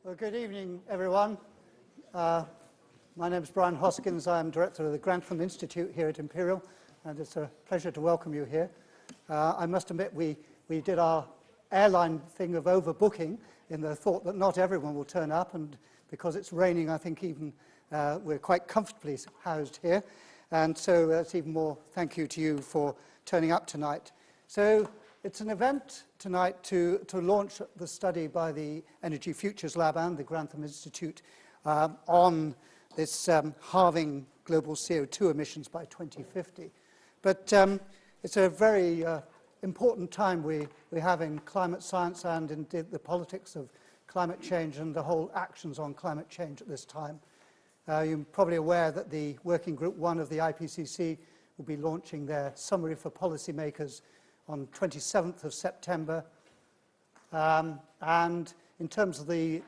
Well, good evening, everyone. My name is Brian Hoskins. I'm director of the Grantham Institute here at Imperial, and it's a pleasure to welcome you here. I must admit we did our airline thing of overbooking in the thought that not everyone will turn up, and because it's raining, I think even we're quite comfortably housed here. And so that's even more thank you to you for turning up tonight. So it's an event tonight to launch the study by the Energy Futures Lab and the Grantham Institute on this halving global CO2 emissions by 2050. But it's a very important time we have in climate science and in the politics of climate change and the whole actions on climate change at this time. You're probably aware that the Working Group 1 of the IPCC will be launching their summary for policymakers on 27th of September. And in terms of the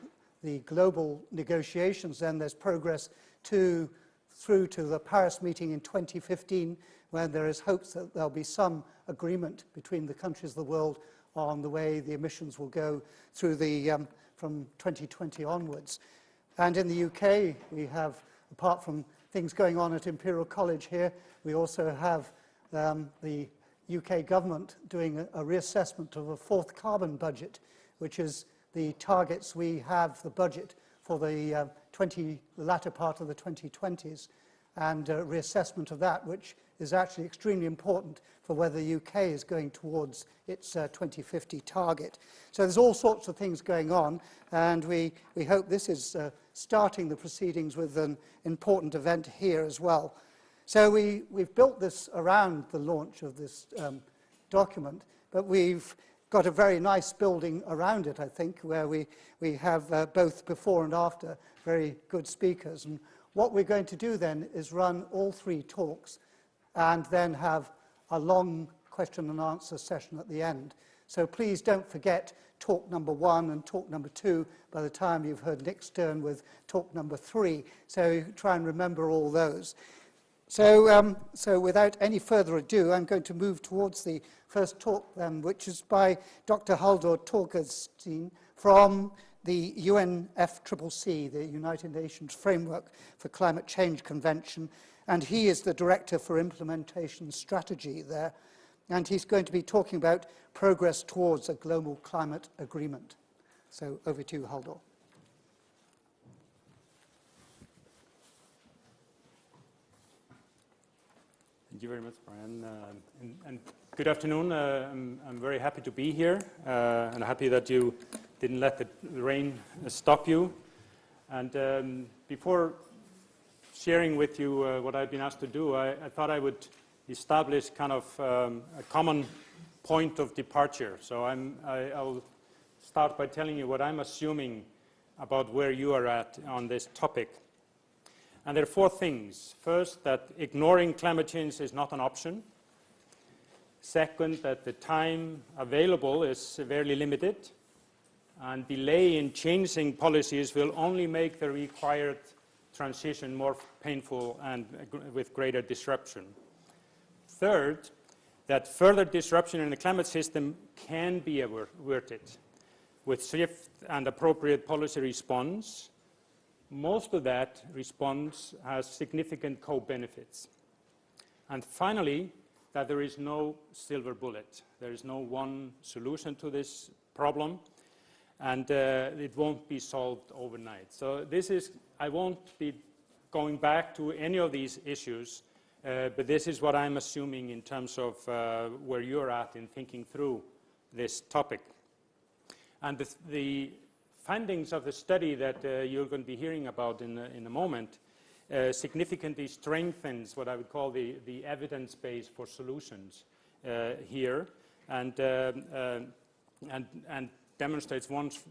global negotiations, then there's progress through to the Paris meeting in 2015, when there is hopes that there'll be some agreement between the countries of the world on the way the emissions will go through from 2020 onwards. And in the UK, we have, apart from things going on at Imperial College here, we also have the UK government doing a reassessment of a fourth carbon budget, which is the targets we have, the budget for the latter part of the 2020s, and a reassessment of that, which is actually extremely important for whether the UK is going towards its 2050 target. So there's all sorts of things going on, and we hope this is starting the proceedings with an important event here as well. So we've built this around the launch of this document, but we've got a very nice building around it, I think, where we have both before and after very good speakers. And what we're going to do then is run all three talks and then have a long question and answer session at the end. So please don't forget talk number 1 and talk number 2 by the time you've heard Nick's turn with talk number 3. So try and remember all those. So without any further ado, I'm going to move towards the first talk then, which is by Dr. Haldor Talkers from the UNFCCC, the United Nations Framework for Climate Change Convention, and he is the Director for Implementation Strategy there, and he's going to be talking about progress towards a global climate agreement. So over to you, Halldor. Thank you very much, Brian, and good afternoon. I'm very happy to be here, and happy that you didn't let the rain stop you. And before sharing with you what I've been asked to do, I thought I would establish kind of a common point of departure. So I'll start by telling you what I'm assuming about where you are at on this topic. And there are 4 things. First, that ignoring climate change is not an option. Second, that the time available is severely limited. And delay in changing policies will only make the required transition more painful and with greater disruption. Third, that further disruption in the climate system can be averted with swift and appropriate policy response. Most of that response has significant co-benefits. And finally, that there is no silver bullet. There is no one solution to this problem, and it won't be solved overnight. So I won't be going back to any of these issues, but this is what I'm assuming in terms of where you're at in thinking through this topic. And the findings of the study that you're going to be hearing about in a moment significantly strengthens what I would call the evidence base for solutions here, and demonstrates once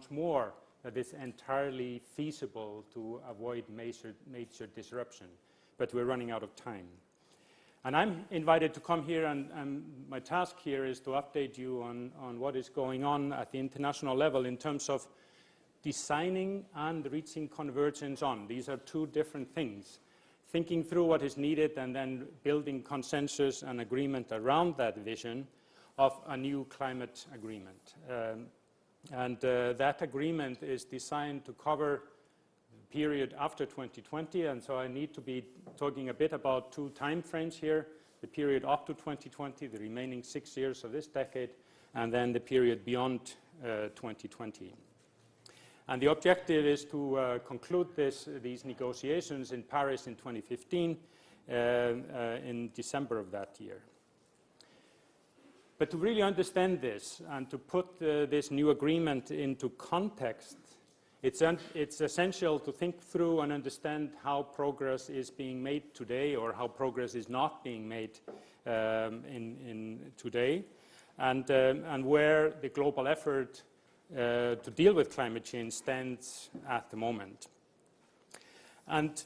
more that it's entirely feasible to avoid major disruption. But we're running out of time. And I'm invited to come here, and my task here is to update you on what is going on at the international level in terms of designing and reaching convergence on. These are 2 different things. Thinking through what is needed and then building consensus and agreement around that vision of a new climate agreement. And that agreement is designed to cover the period after 2020, and so I need to be talking a bit about two time frames here, the period up to 2020, the remaining 6 years of this decade, and then the period beyond 2020. And the objective is to conclude these negotiations in Paris in 2015, in December of that year. But to really understand this and to put this new agreement into context, it's essential to think through and understand how progress is being made today, or how progress is not being made today, and where the global effort to deal with climate change stands at the moment. And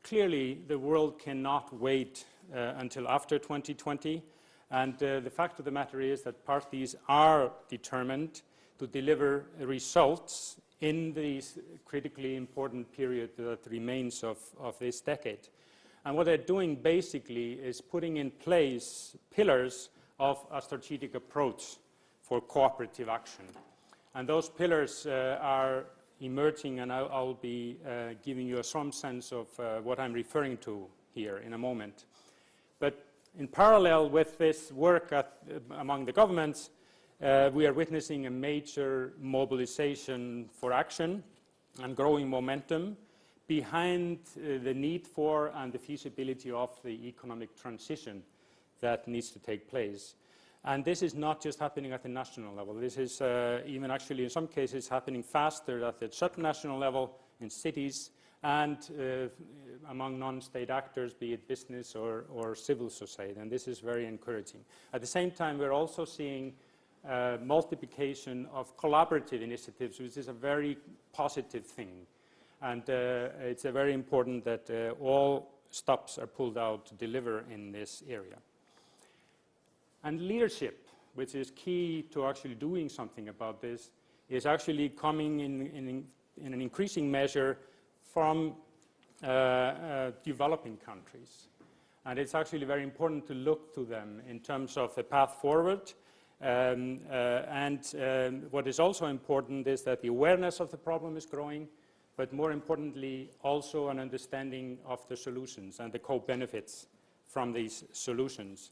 clearly, the world cannot wait until after 2020. And the fact of the matter is that parties are determined to deliver results in this critically important period that remains of this decade. And what they're doing basically is putting in place pillars of a strategic approach for cooperative action. And those pillars are emerging, and I'll be giving you some sense of what I'm referring to here in a moment. But in parallel with this work among the governments, we are witnessing a major mobilization for action and growing momentum behind the need for and the feasibility of the economic transition that needs to take place. And this is not just happening at the national level. This is even actually in some cases happening faster at the subnational level in cities and among non-state actors, be it business or civil society, and this is very encouraging. At the same time, we're also seeing multiplication of collaborative initiatives, which is a very positive thing. And it's very important that all stops are pulled out to deliver in this area. And leadership, which is key to actually doing something about this, is actually coming in an increasing measure from developing countries. And it's actually very important to look to them in terms of the path forward. What is also important is that the awareness of the problem is growing, but more importantly, also an understanding of the solutions and the co-benefits from these solutions.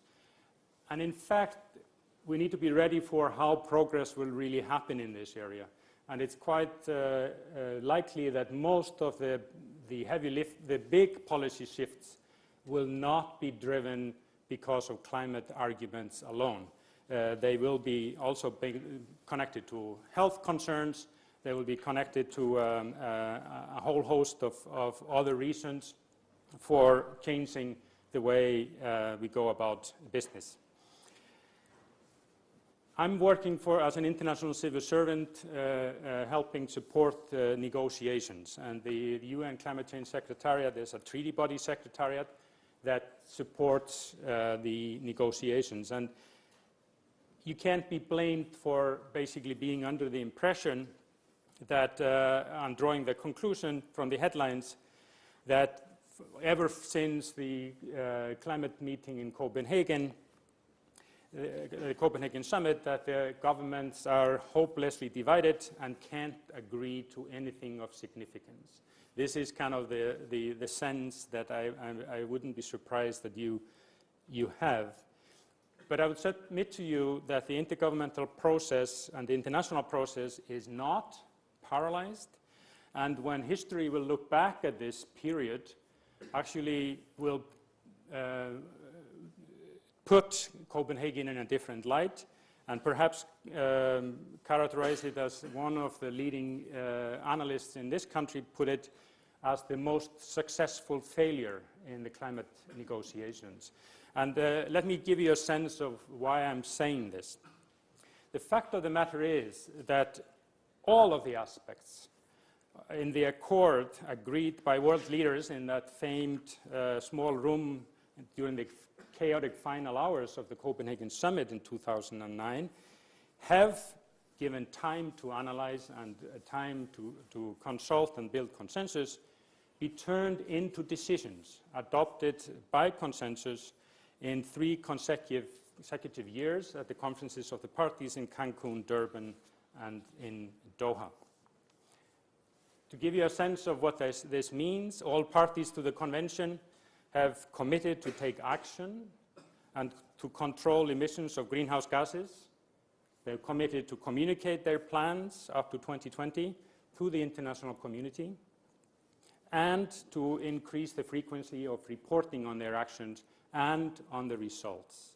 And in fact, we need to be ready for how progress will really happen in this area. And it's quite likely that most of the big policy shifts will not be driven because of climate arguments alone. They will be also connected to health concerns. They will be connected to a whole host of other reasons for changing the way we go about business. I'm working as an international civil servant, helping support negotiations. And the UN Climate Change Secretariat, there's a treaty body secretariat that supports the negotiations. And you can't be blamed for basically being under the impression that, I'm drawing the conclusion from the headlines, that ever since the climate meeting in Copenhagen, the Copenhagen summit, that the governments are hopelessly divided and can't agree to anything of significance. This is kind of the sense that I wouldn't be surprised that you have. But I would submit to you that the intergovernmental process and the international process is not paralyzed. And when history will look back at this period, actually will put Copenhagen in a different light and perhaps characterize it as one of the leading analysts in this country put it as the most successful failure in the climate negotiations. And let me give you a sense of why I'm saying this. The fact of the matter is that all of the aspects in the accord agreed by world leaders in that famed small room during the chaotic final hours of the Copenhagen summit in 2009 have given time to analyze and time to consult and build consensus, be turned into decisions adopted by consensus in 3 consecutive years at the conferences of the parties in Cancun, Durban, and in Doha. To give you a sense of what this means, all parties to the convention have committed to take action and to control emissions of greenhouse gases. They're committed to communicate their plans up to 2020 to the international community and to increase the frequency of reporting on their actions and on the results.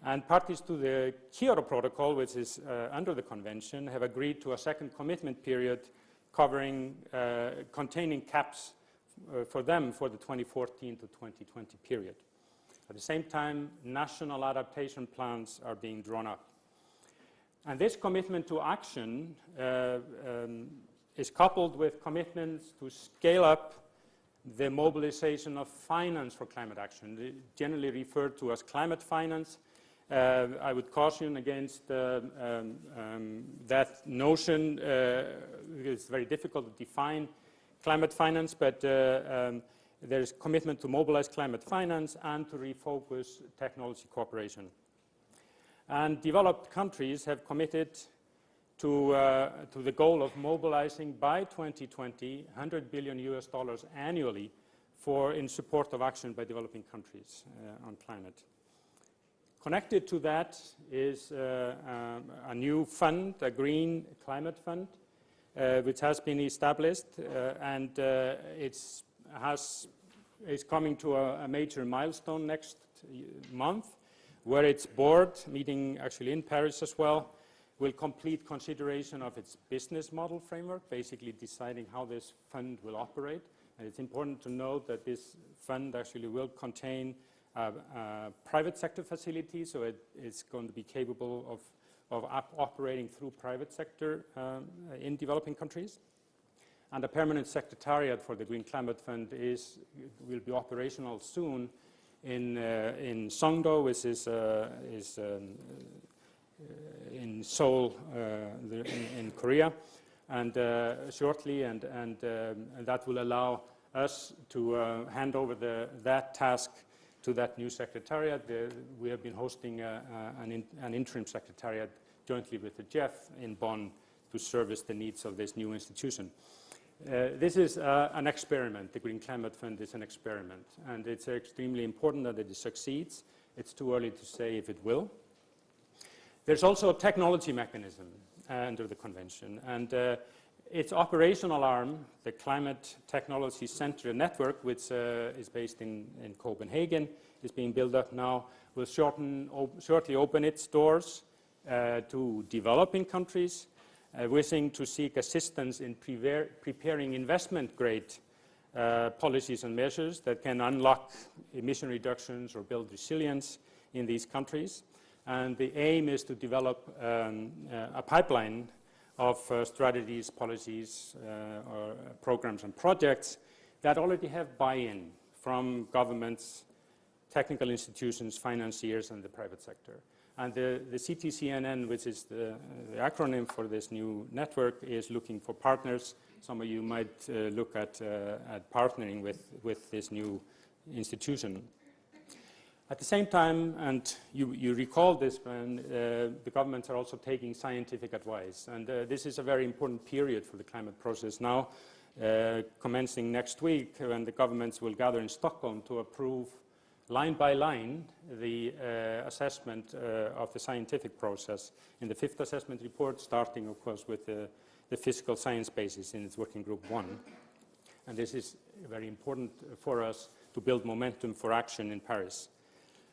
And parties to the Kyoto Protocol, which is under the convention, have agreed to a second commitment period covering, containing caps for them for the 2014 to 2020 period. At the same time, national adaptation plans are being drawn up. And this commitment to action is coupled with commitments to scale up the mobilization of finance for climate action, generally referred to as climate finance. I would caution against that notion. It's very difficult to define climate finance, but there's commitment to mobilize climate finance and to refocus technology cooperation. And developed countries have committed to the goal of mobilizing by 2020 $100 billion annually in support of action by developing countries on climate. Connected to that is a new fund, a green climate fund, which has been established, and it's coming to a major milestone next month, where its board, meeting actually in Paris as well, will complete consideration of its business model framework, basically deciding how this fund will operate. And it's important to note that this fund actually will contain private sector facilities, so it's going to be capable of operating through private sector in developing countries. And a permanent secretariat for the Green Climate Fund will be operational soon in Songdo, which is in Seoul, in Korea, and shortly, and that will allow us to hand over that task to that new secretariat. We have been hosting an interim secretariat jointly with the GEF in Bonn to service the needs of this new institution. This is an experiment. The Green Climate Fund is an experiment, and it's extremely important that it succeeds. It's too early to say if it will. There's also a technology mechanism under the convention, and its operational arm, the Climate Technology Center Network, which is based in Copenhagen, is being built up now, will shortly open its doors to developing countries wishing to seek assistance in preparing investment-grade policies and measures that can unlock emission reductions or build resilience in these countries. And the aim is to develop a pipeline of strategies, policies, or programs and projects that already have buy-in from governments, technical institutions, financiers, and the private sector. And the CTCNN, which is the acronym for this new network, is looking for partners. Some of you might look at partnering with this new institution. At the same time, and you recall this, when the governments are also taking scientific advice. And this is a very important period for the climate process now, commencing next week, when the governments will gather in Stockholm to approve line by line the assessment of the scientific process in the 5th assessment report, starting, of course, with the physical science basis in its working group 1. And this is very important for us to build momentum for action in Paris.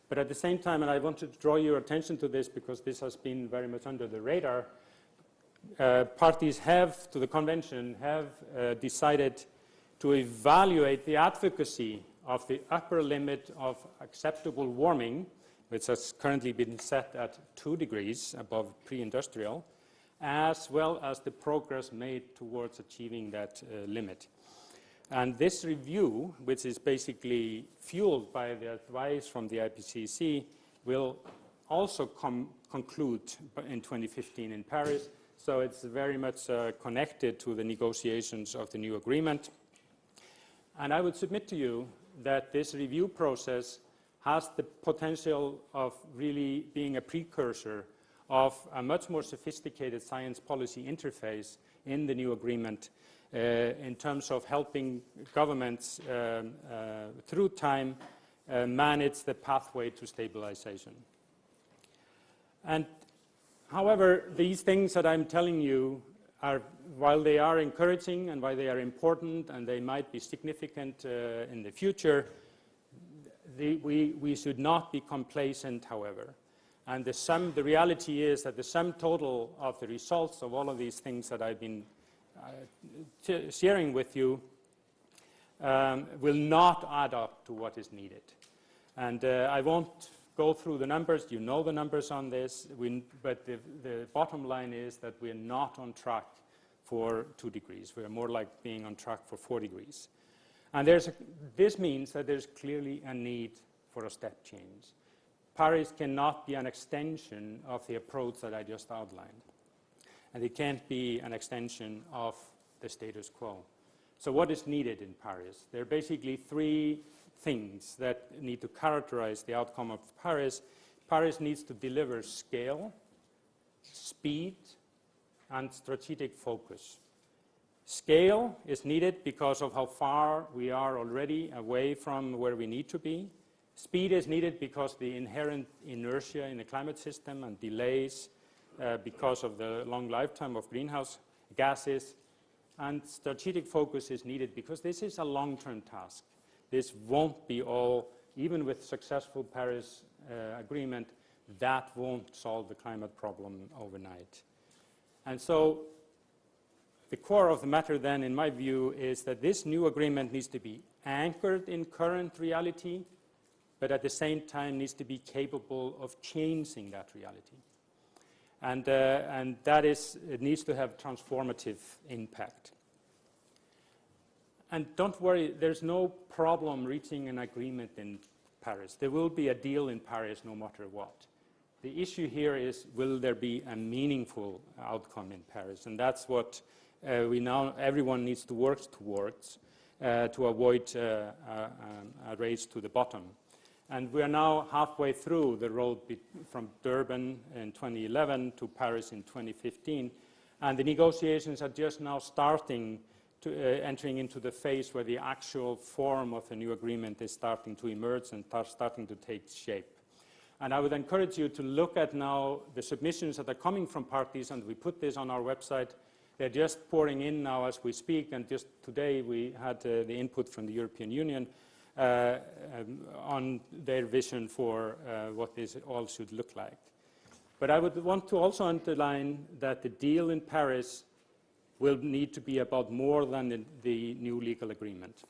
But at the same time, and I wanted to draw your attention to this because this has been very much under the radar, parties to the convention have decided to evaluate the advocacy of the upper limit of acceptable warming, which has currently been set at 2 degrees above pre-industrial, as well as the progress made towards achieving that limit. And this review, which is basically fueled by the advice from the IPCC, will also conclude in 2015 in Paris. So it's very much connected to the negotiations of the new agreement. And I would submit to you that this review process has the potential of really being a precursor of a much more sophisticated science policy interface in the new agreement in terms of helping governments through time manage the pathway to stabilization. And however, these things that I'm telling you are, while they are encouraging and while they are important and they might be significant in the future, we should not be complacent, however. And the reality is that the sum total of the results of all of these things that I've been sharing with you will not add up to what is needed. And I won't go through the numbers. You know the numbers on this. But the bottom line is that we're not on track for 2 degrees. We're more like being on track for 4 degrees. And this means that there's clearly a need for a step change. Paris cannot be an extension of the approach that I just outlined. And it can't be an extension of the status quo. So what is needed in Paris? There are basically 3 things that need to characterize the outcome of Paris. Paris needs to deliver scale, speed, and strategic focus. Scale is needed because of how far we are already away from where we need to be. Speed is needed because the inherent inertia in the climate system and delays because of the long lifetime of greenhouse gases. And strategic focus is needed because this is a long-term task. This won't be all, even with successful Paris agreement, that won't solve the climate problem overnight. And so the core of the matter then, in my view, is that this new agreement needs to be anchored in current reality, but at the same time needs to be capable of changing that reality. And that is, it needs to have transformative impact. And don't worry, there's no problem reaching an agreement in Paris. There will be a deal in Paris no matter what. The issue here is, will there be a meaningful outcome in Paris? And that's what everyone needs to work towards to avoid a race to the bottom. And we are now halfway through the road from Durban in 2011 to Paris in 2015. And the negotiations are just now starting to entering into the phase where the actual form of the new agreement is starting to emerge and starting to take shape. And I would encourage you to look at now the submissions that are coming from parties, and we put this on our website. They're just pouring in now as we speak, and just today we had the input from the European Union on their vision for what this all should look like. But I would want to also underline that the deal in Paris will need to be about more than the new legal agreement.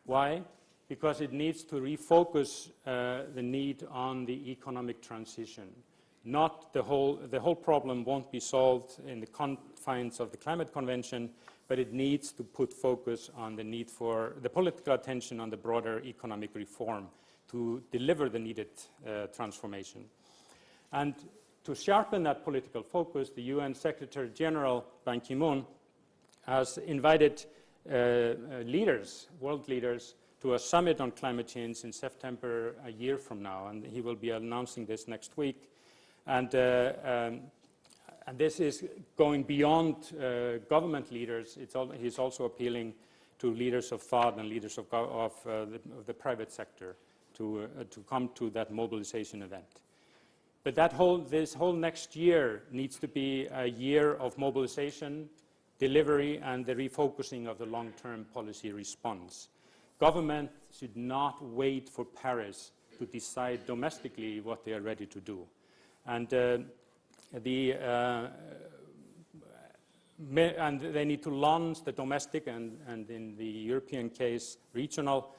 Why? Because it needs to refocus the need on the economic transition. Not the whole problem won't be solved in the confines of the Climate Convention, but it needs to put focus on the need for the political attention on the broader economic reform to deliver the needed transformation. And to sharpen that political focus, the UN Secretary General Ban Ki-moon has invited leaders, world leaders, to a summit on climate change in September a year from now, and he will be announcing this next week. And this is going beyond government leaders. He's also appealing to leaders of thought and leaders of the private sector to come to that mobilization event. But this whole next year needs to be a year of mobilization, delivery, and the refocusing of the long-term policy response. Government should not wait for Paris to decide domestically what they are ready to do. And they need to launch the domestic and in the European case, regional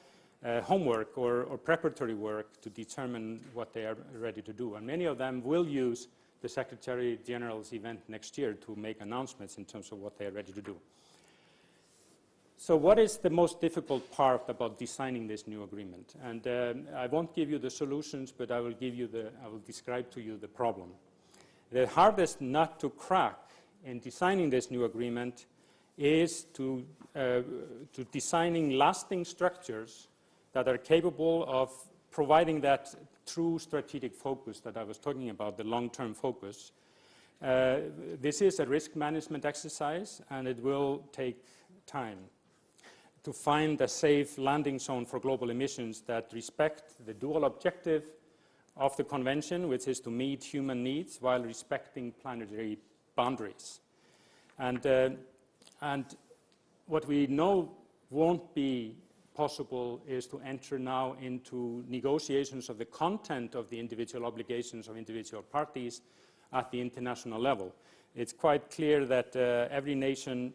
homework or preparatory work to determine what they are ready to do. And many of them will use the Secretary General's event next year to make announcements in terms of what they are ready to do. So what is the most difficult part about designing this new agreement? And I won't give you the solutions, but I will describe to you the problem. The hardest nut to crack in designing this new agreement is to designing lasting structures that are capable of providing that true strategic focus that I was talking about, the long-term focus. This is a risk management exercise, and it will take time to find a safe landing zone for global emissions that respect the dual objective of the convention, which is to meet human needs while respecting planetary boundaries. And what we know won't be possible is to enter now into negotiations of the content of the individual obligations of individual parties at the international level. It's quite clear that every nation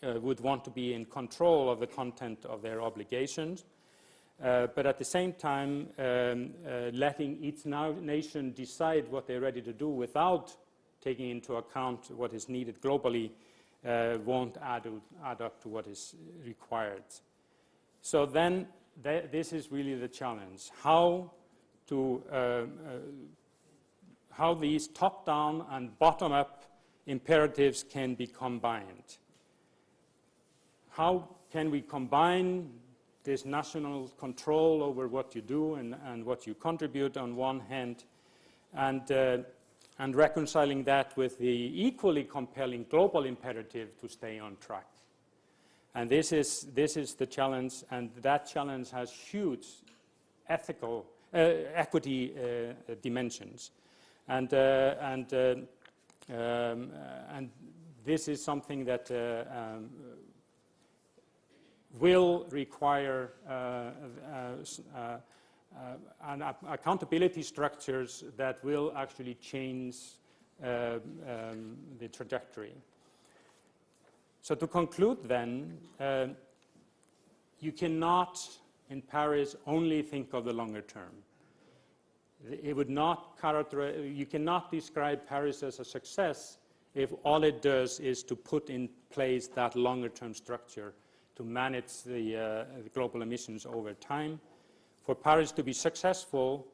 would want to be in control of the content of their obligations, but at the same time letting each nation decide what they're ready to do without taking into account what is needed globally won't add up to what is required. So then this is really the challenge, how these top-down and bottom-up imperatives can be combined. How can we combine this national control over what you do and what you contribute on one hand, and reconciling that with the equally compelling global imperative to stay on track. And this is the challenge, and that challenge has huge ethical equity dimensions. And this is something that will require accountability structures that will actually change the trajectory. So to conclude then, you cannot in Paris only think of the longer term. It would not you cannot describe Paris as a success if all it does is to put in place that longer term structure to manage the global emissions over time. For Paris to be successful,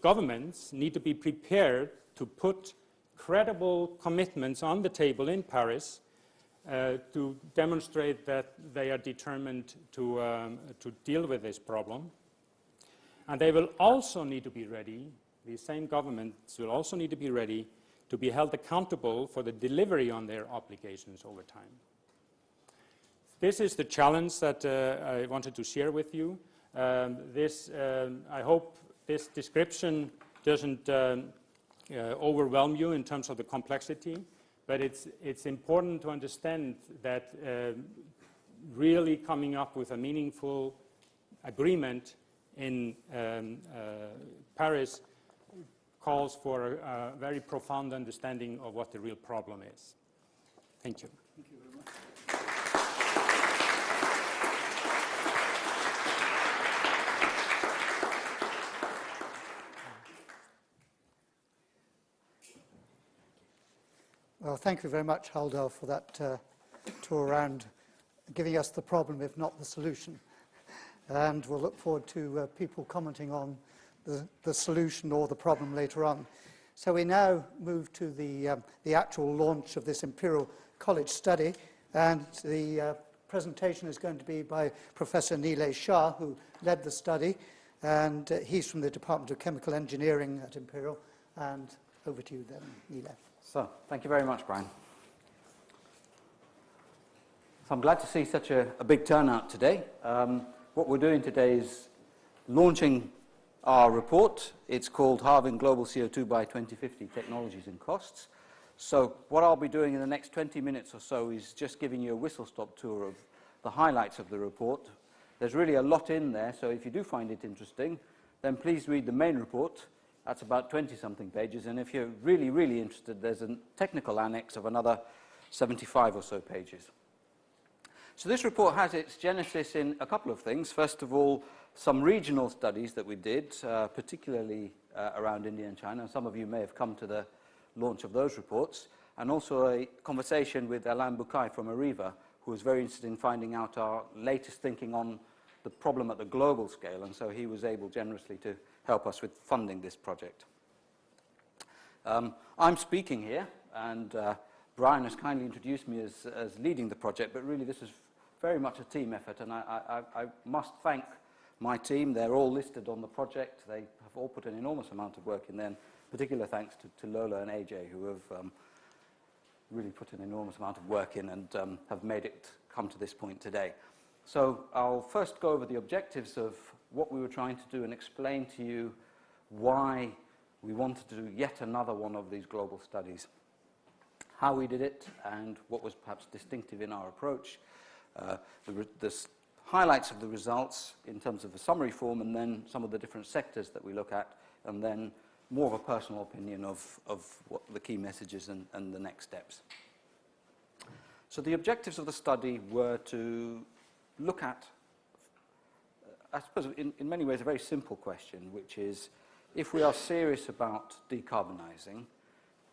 governments need to be prepared to put credible commitments on the table in Paris to demonstrate that they are determined to deal with this problem. And they will also need to be ready, these same governments will also need to be ready to be held accountable for the delivery on their obligations over time. This is the challenge that I wanted to share with you. I hope this description doesn't overwhelm you in terms of the complexity, but it's important to understand that really coming up with a meaningful agreement in Paris calls for a very profound understanding of what the real problem is. Thank you. Thank you very much. Well, thank you very much, Haldor, for that tour around, giving us the problem, if not the solution. And we'll look forward to people commenting on the solution or the problem later on. So we now move to the actual launch of this Imperial College study, and the presentation is going to be by Professor Nilay Shah, who led the study, and he's from the Department of Chemical Engineering at Imperial. And over to you then, Nilay. So, thank you very much, Brian. So I'm glad to see such a big turnout today. What we're doing today is launching our report. It's called Halving Global CO2 by 2050, Technologies and Costs. So what I'll be doing in the next 20 minutes or so is just giving you a whistle-stop tour of the highlights of the report. There's really a lot in there, so if you do find it interesting, then please read the main report. That's about 20-something pages, and if you're really, really interested, there's a technical annex of another 75 or so pages. So this report has its genesis in a couple of things. First of all, some regional studies that we did, particularly around India and China. Some of you may have come to the launch of those reports, and also a conversation with Alain Bucaille from Arriva, who was very interested in finding out our latest thinking on the problem at the global scale, and so he was able generously to help us with funding this project. I'm speaking here, and Brian has kindly introduced me as leading the project, but really this is very much a team effort, and I must thank my team. They're all listed on the project. They have all put an enormous amount of work in there. Particular thanks to Lola and AJ, who have really put an enormous amount of work in and have made it come to this point today. So I'll first go over the objectives of what we were trying to do and explain to you why we wanted to do yet another one of these global studies, how we did it, and what was perhaps distinctive in our approach, the highlights of the results in terms of a summary form, and then some of the different sectors that we look at, and then more of a personal opinion of what the key messages and the next steps. So the objectives of the study were to look at, I suppose in many ways, a very simple question, which is, if we are serious about decarbonising,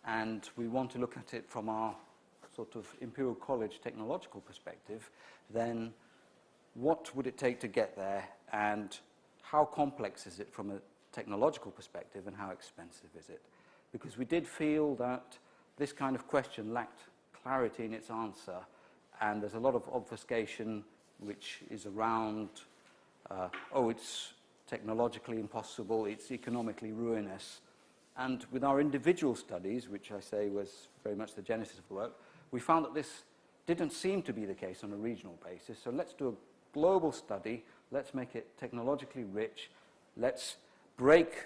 and we want to look at it from our sort of Imperial College technological perspective, then what would it take to get there, and how complex is it from a technological perspective, and how expensive is it? Because we did feel that this kind of question lacked clarity in its answer, and there's a lot of obfuscation which is around, it's technologically impossible, it's economically ruinous. And with our individual studies, which I say was very much the genesis of the work, we found that this didn't seem to be the case on a regional basis. So let's do a global study, let's make it technologically rich, let's break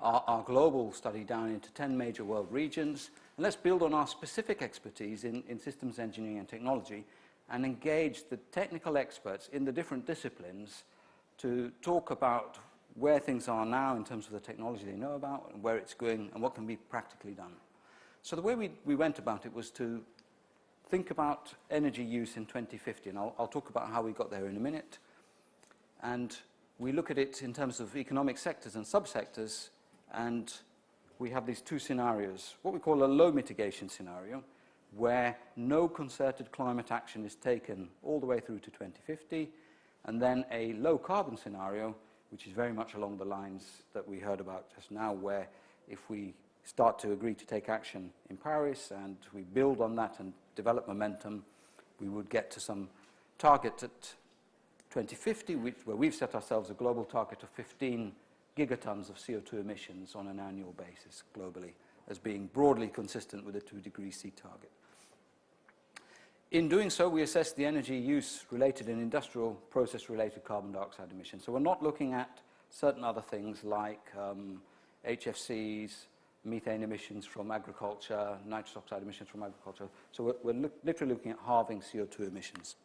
our global study down into 10 major world regions, and let's build on our specific expertise in systems engineering and technology, and engage the technical experts in the different disciplines to talk about where things are now in terms of the technology they know about, and where it's going, and what can be practically done. So the way we went about it was to think about energy use in 2050, and I'll talk about how we got there in a minute. And we look at it in terms of economic sectors and subsectors, and we have these two scenarios. What we call a low mitigation scenario, where no concerted climate action is taken all the way through to 2050, and then a low carbon scenario, which is very much along the lines that we heard about just now, where if we start to agree to take action in Paris and we build on that and develop momentum, we would get to some target at 2050, where we've set ourselves a global target of 15 gigatons of CO2 emissions on an annual basis globally, as being broadly consistent with the 2°C target. In doing so, we assess the energy use related and industrial process-related carbon dioxide emissions. So we're not looking at certain other things like HFCs, methane emissions from agriculture, nitrous oxide emissions from agriculture. So we're literally looking at halving CO2 emissions.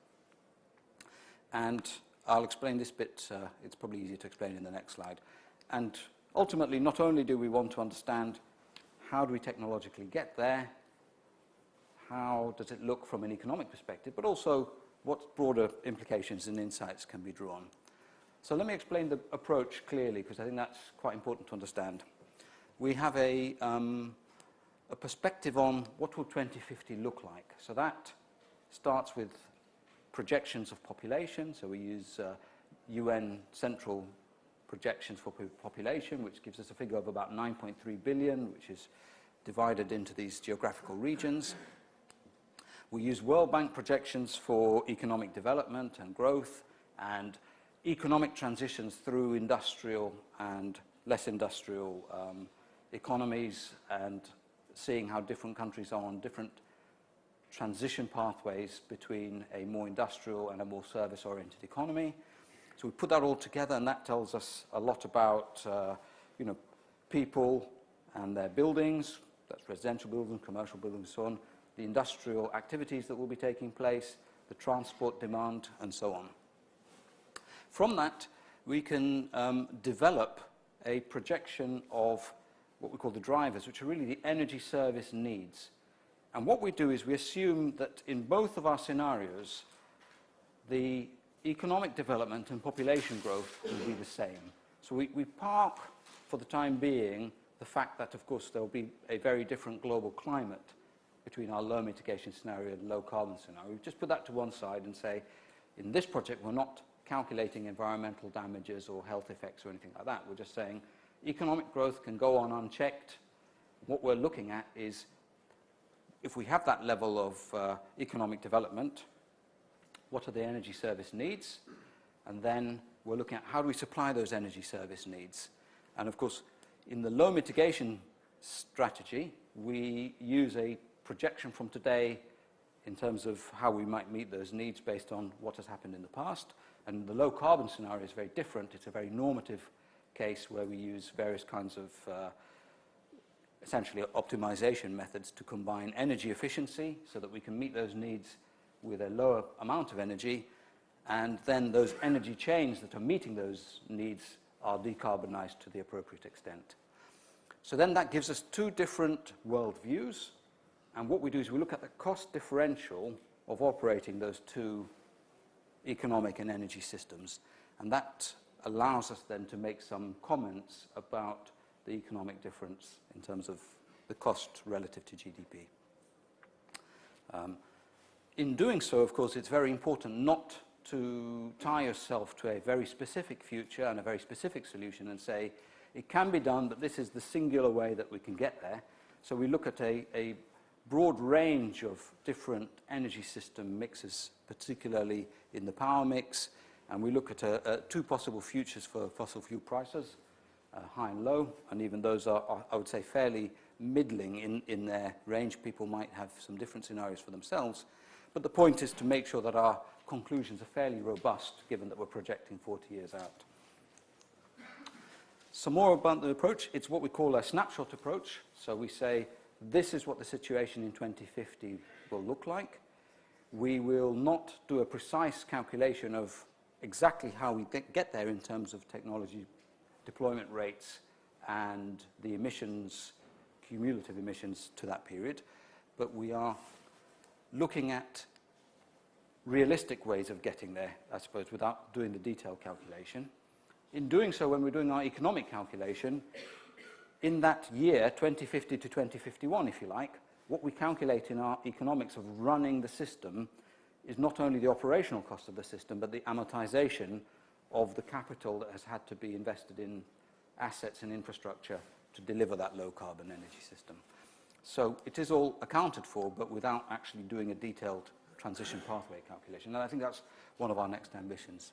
And I'll explain this bit, it's probably easier to explain in the next slide. And ultimately, not only do we want to understand how do we technologically get there, how does it look from an economic perspective, but also what broader implications and insights can be drawn. So let me explain the approach clearly, because I think that's quite important to understand. We have a perspective on what will 2050 look like. So that starts with projections of population. So we use UN central projections for population, which gives us a figure of about 9.3 billion, which is divided into these geographical regions. We use World Bank projections for economic development and growth, and economic transitions through industrial and less industrial economies, and seeing how different countries are on different transition pathways between a more industrial and a more service-oriented economy. So we put that all together, and that tells us a lot about people and their buildings, that's residential buildings, commercial buildings, and so on, the industrial activities that will be taking place, the transport demand, and so on. From that, we can develop a projection of what we call the drivers, which are really the energy service needs. And what we do is we assume that in both of our scenarios, the economic development and population growth will be the same. So we park, for the time being, the fact that, of course, there will be a very different global climate between our low mitigation scenario and low carbon scenario. We just put that to one side and say, in this project, we're not calculating environmental damages or health effects or anything like that. We're just saying economic growth can go on unchecked. What we're looking at is if we have that level of economic development, what are the energy service needs? And then we're looking at how do we supply those energy service needs. And of course, in the low mitigation strategy, we use a projection from today in terms of how we might meet those needs based on what has happened in the past. And the low carbon scenario is very different. It's a very normative case where we use various kinds of essentially optimization methods to combine energy efficiency so that we can meet those needs with a lower amount of energy, and then those energy chains that are meeting those needs are decarbonized to the appropriate extent. So then that gives us two different worldviews, and what we do is we look at the cost differential of operating those two economic and energy systems, and that allows us then to make some comments about the economic difference in terms of the cost relative to GDP. In doing so, of course, it's very important not to tie yourself to a very specific future and a very specific solution and say, it can be done, but this is the singular way that we can get there. So we look at a broad range of different energy system mixes, particularly in the power mix, and we look at two possible futures for fossil fuel prices, high and low, and even those are, I would say, fairly middling in their range. People might have some different scenarios for themselves, but the point is to make sure that our conclusions are fairly robust, given that we're projecting 40 years out. Some more about the approach. It's what we call a snapshot approach. So we say, this is what the situation in 2050 will look like. We will not do a precise calculation of exactly how we get there in terms of technology deployment rates and the emissions, cumulative emissions to that period, but we are looking at realistic ways of getting there, I suppose, without doing the detailed calculation. In doing so, when we're doing our economic calculation, in that year, 2050 to 2051, if you like, what we calculate in our economics of running the system is not only the operational cost of the system, but the amortization of the capital that has had to be invested in assets and infrastructure to deliver that low-carbon energy system. So it is all accounted for, but without actually doing a detailed transition pathway calculation. And I think that's one of our next ambitions.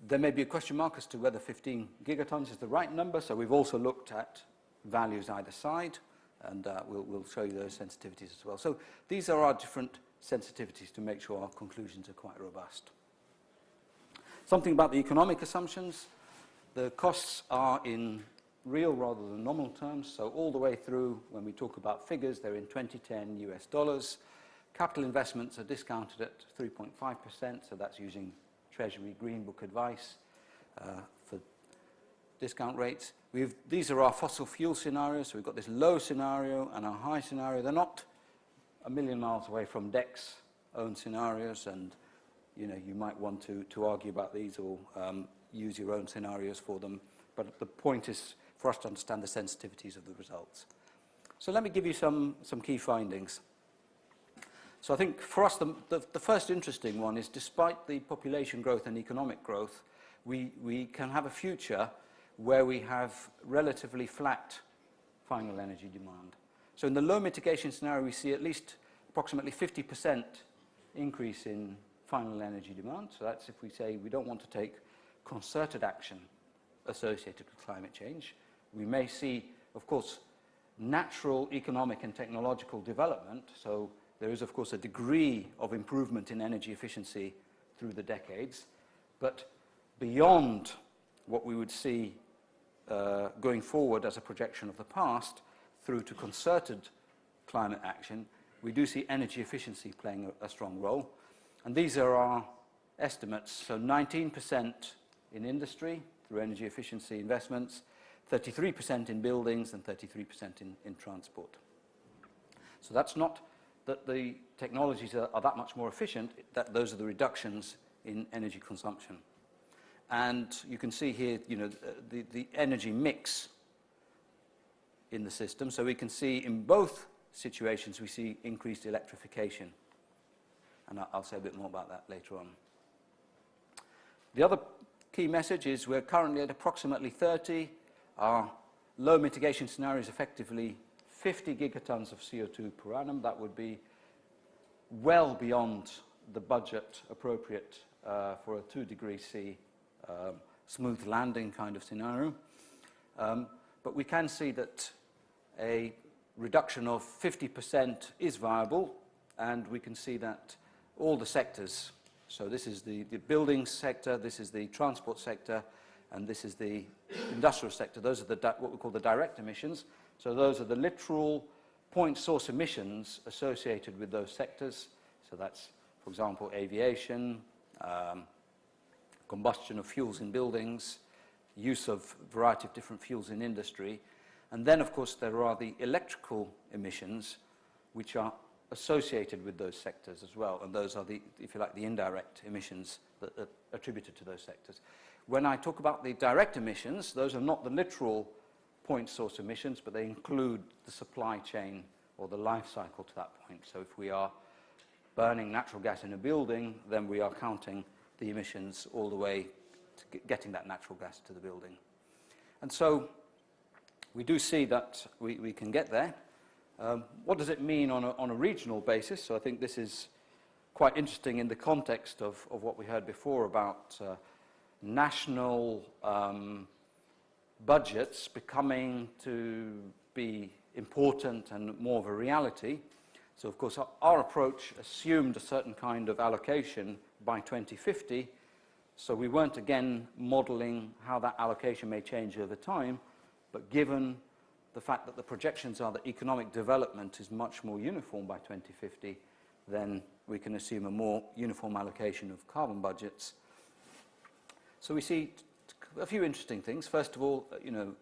There may be a question mark as to whether 15 gigatons is the right number, so we've also looked at values either side, and we'll show you those sensitivities as well. So these are our different sensitivities to make sure our conclusions are quite robust. Something about the economic assumptions. The costs are in real rather than nominal terms, so all the way through, when we talk about figures, they're in 2010 US dollars. Capital investments are discounted at 3.5%, so that's using Treasury Green Book advice for discount rates. These are our fossil fuel scenarios, so we've got this low scenario and our high scenario. They're not a million miles away from DEC's own scenarios, and you might want to argue about these or use your own scenarios for them, but the point is for us to understand the sensitivities of the results. So let me give you some key findings. So I think for us, the first interesting one is, despite the population growth and economic growth, we can have a future where we have relatively flat final energy demand. So in the low mitigation scenario, we see at least approximately 50% increase in final energy demand. So that's if we say we don't want to take concerted action associated with climate change. We may see, of course, natural economic and technological development. So there is, of course, a degree of improvement in energy efficiency through the decades. But beyond what we would see going forward as a projection of the past through to concerted climate action, we do see energy efficiency playing a strong role. And these are our estimates. So 19% in industry through energy efficiency investments, 33% in buildings, and 33% in transport. So that's not that the technologies are that much more efficient, that those are the reductions in energy consumption. And you can see here, the energy mix in the system. So we can see in both situations, we see increased electrification. And I'll say a bit more about that later on. The other key message is we're currently at approximately 30. Our low mitigation scenario is effectively 50 gigatons of CO2 per annum. That would be well beyond the budget appropriate for a 2 degrees C smooth landing kind of scenario. But we can see that a reduction of 50% is viable, and we can see that all the sectors, so this is the building sector, this is the transport sector, and this is the industrial sector. Those are what we call the direct emissions. So those are the literal point source emissions associated with those sectors. So that's, for example, aviation, combustion of fuels in buildings, use of a variety of different fuels in industry. And then, of course, there are the electrical emissions, which are associated with those sectors as well. And those are the, if you like, the indirect emissions that are attributed to those sectors. When I talk about the direct emissions, those are not the literal point source emissions, but they include the supply chain or the life cycle to that point. So if we are burning natural gas in a building, then we are counting the emissions all the way to getting that natural gas to the building. And so we do see that we can get there. What does it mean on a regional basis? So I think this is quite interesting in the context of what we heard before about national budgets becoming to be important and more of a reality. So, of course, our approach assumed a certain kind of allocation by 2050. So we weren't, again, modeling how that allocation may change over time. But given the fact that the projections are that economic development is much more uniform by 2050, then we can assume a more uniform allocation of carbon budgets. So we see a few interesting things. First of all,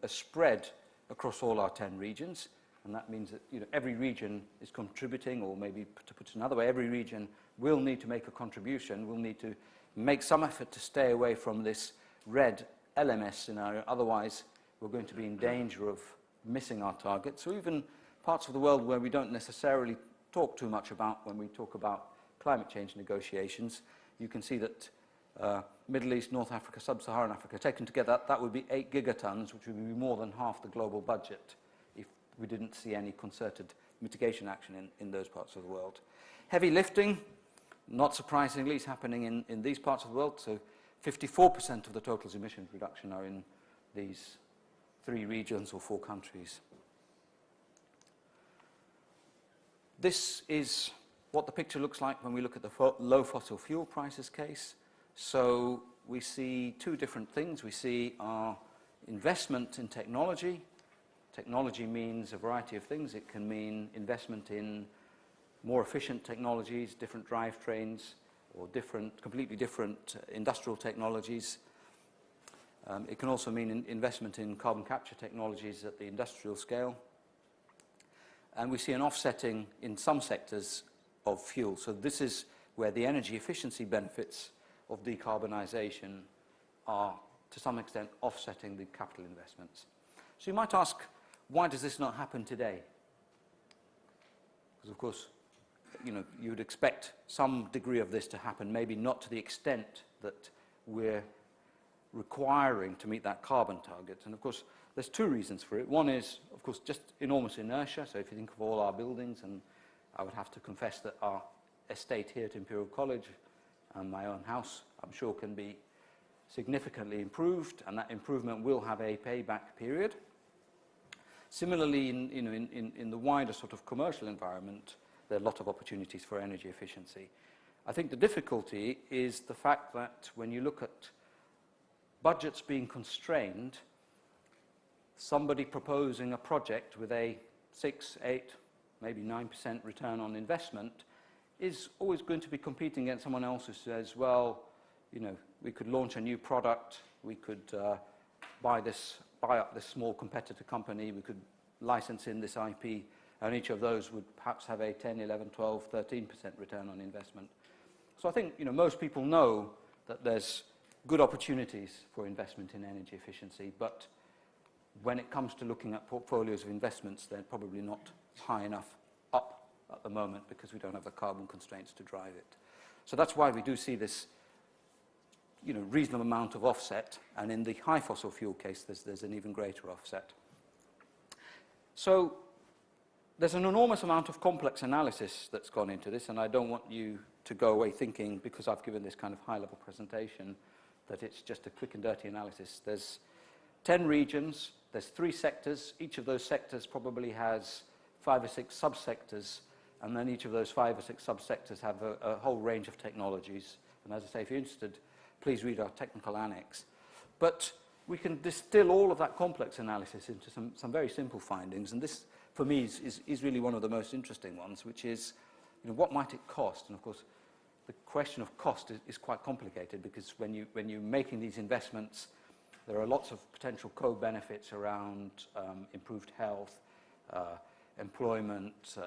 a spread across all our 10 regions. And that means that every region is contributing, or maybe to put it another way, every region will need to make a contribution, will need to make some effort to stay away from this red LMS scenario. Otherwise, we're going to be in danger of missing our target. So even parts of the world where we don't necessarily talk too much about when we talk about climate change negotiations, you can see that Middle East, North Africa, Sub-Saharan Africa, taken together, that would be 8 gigatons, which would be more than half the global budget if we didn't see any concerted mitigation action in those parts of the world. Heavy lifting, not surprisingly, is happening in these parts of the world. So 54% of the total emissions reduction are in these 3 regions or 4 countries. This is what the picture looks like when we look at the low fossil fuel prices case. So we see 2 different things. We see our investment in technology. Technology means a variety of things. It can mean investment in more efficient technologies, different drivetrains, or completely different industrial technologies. It can also mean investment in carbon capture technologies at the industrial scale. And we see an offsetting in some sectors of fuel. So this is where the energy efficiency benefits of decarbonisation are, to some extent, offsetting the capital investments. So you might ask, why does this not happen today? Because, of course, you would expect some degree of this to happen, maybe not to the extent that we're requiring to meet that carbon target. And, of course, there's 2 reasons for it. One is, of course, just enormous inertia. So if you think of all our buildings, and I would have to confess that our estate here at Imperial College and my own house, I'm sure, can be significantly improved, and that improvement will have a payback period. Similarly, in the wider sort of commercial environment, there are a lot of opportunities for energy efficiency. I think the difficulty is the fact that when you look at budgets being constrained, somebody proposing a project with a 6, 8, maybe 9% return on investment is always going to be competing against someone else who says, well, we could launch a new product, we could buy up this small competitor company, we could license in this IP, and each of those would perhaps have a 10, 11, 12, 13% return on investment. So I think most people know that there's good opportunities for investment in energy efficiency, but when it comes to looking at portfolios of investments, they're probably not high enough up at the moment because we don't have the carbon constraints to drive it. So that's why we do see this reasonable amount of offset, and in the high fossil fuel case, there's an even greater offset. So there's an enormous amount of complex analysis that's gone into this, and I don't want you to go away thinking, because I've given this kind of high-level presentation, that it's just a quick and dirty analysis. There's 10 regions, there's 3 sectors. Each of those sectors probably has 5 or 6 subsectors, and then each of those 5 or 6 subsectors have a whole range of technologies. And as I say, if you're interested, please read our technical annex. But we can distill all of that complex analysis into some very simple findings, and this, for me, is really one of the most interesting ones, which is, what might it cost? And of course, the question of cost is quite complicated, because when you're making these investments, there are lots of potential co-benefits around improved health, employment,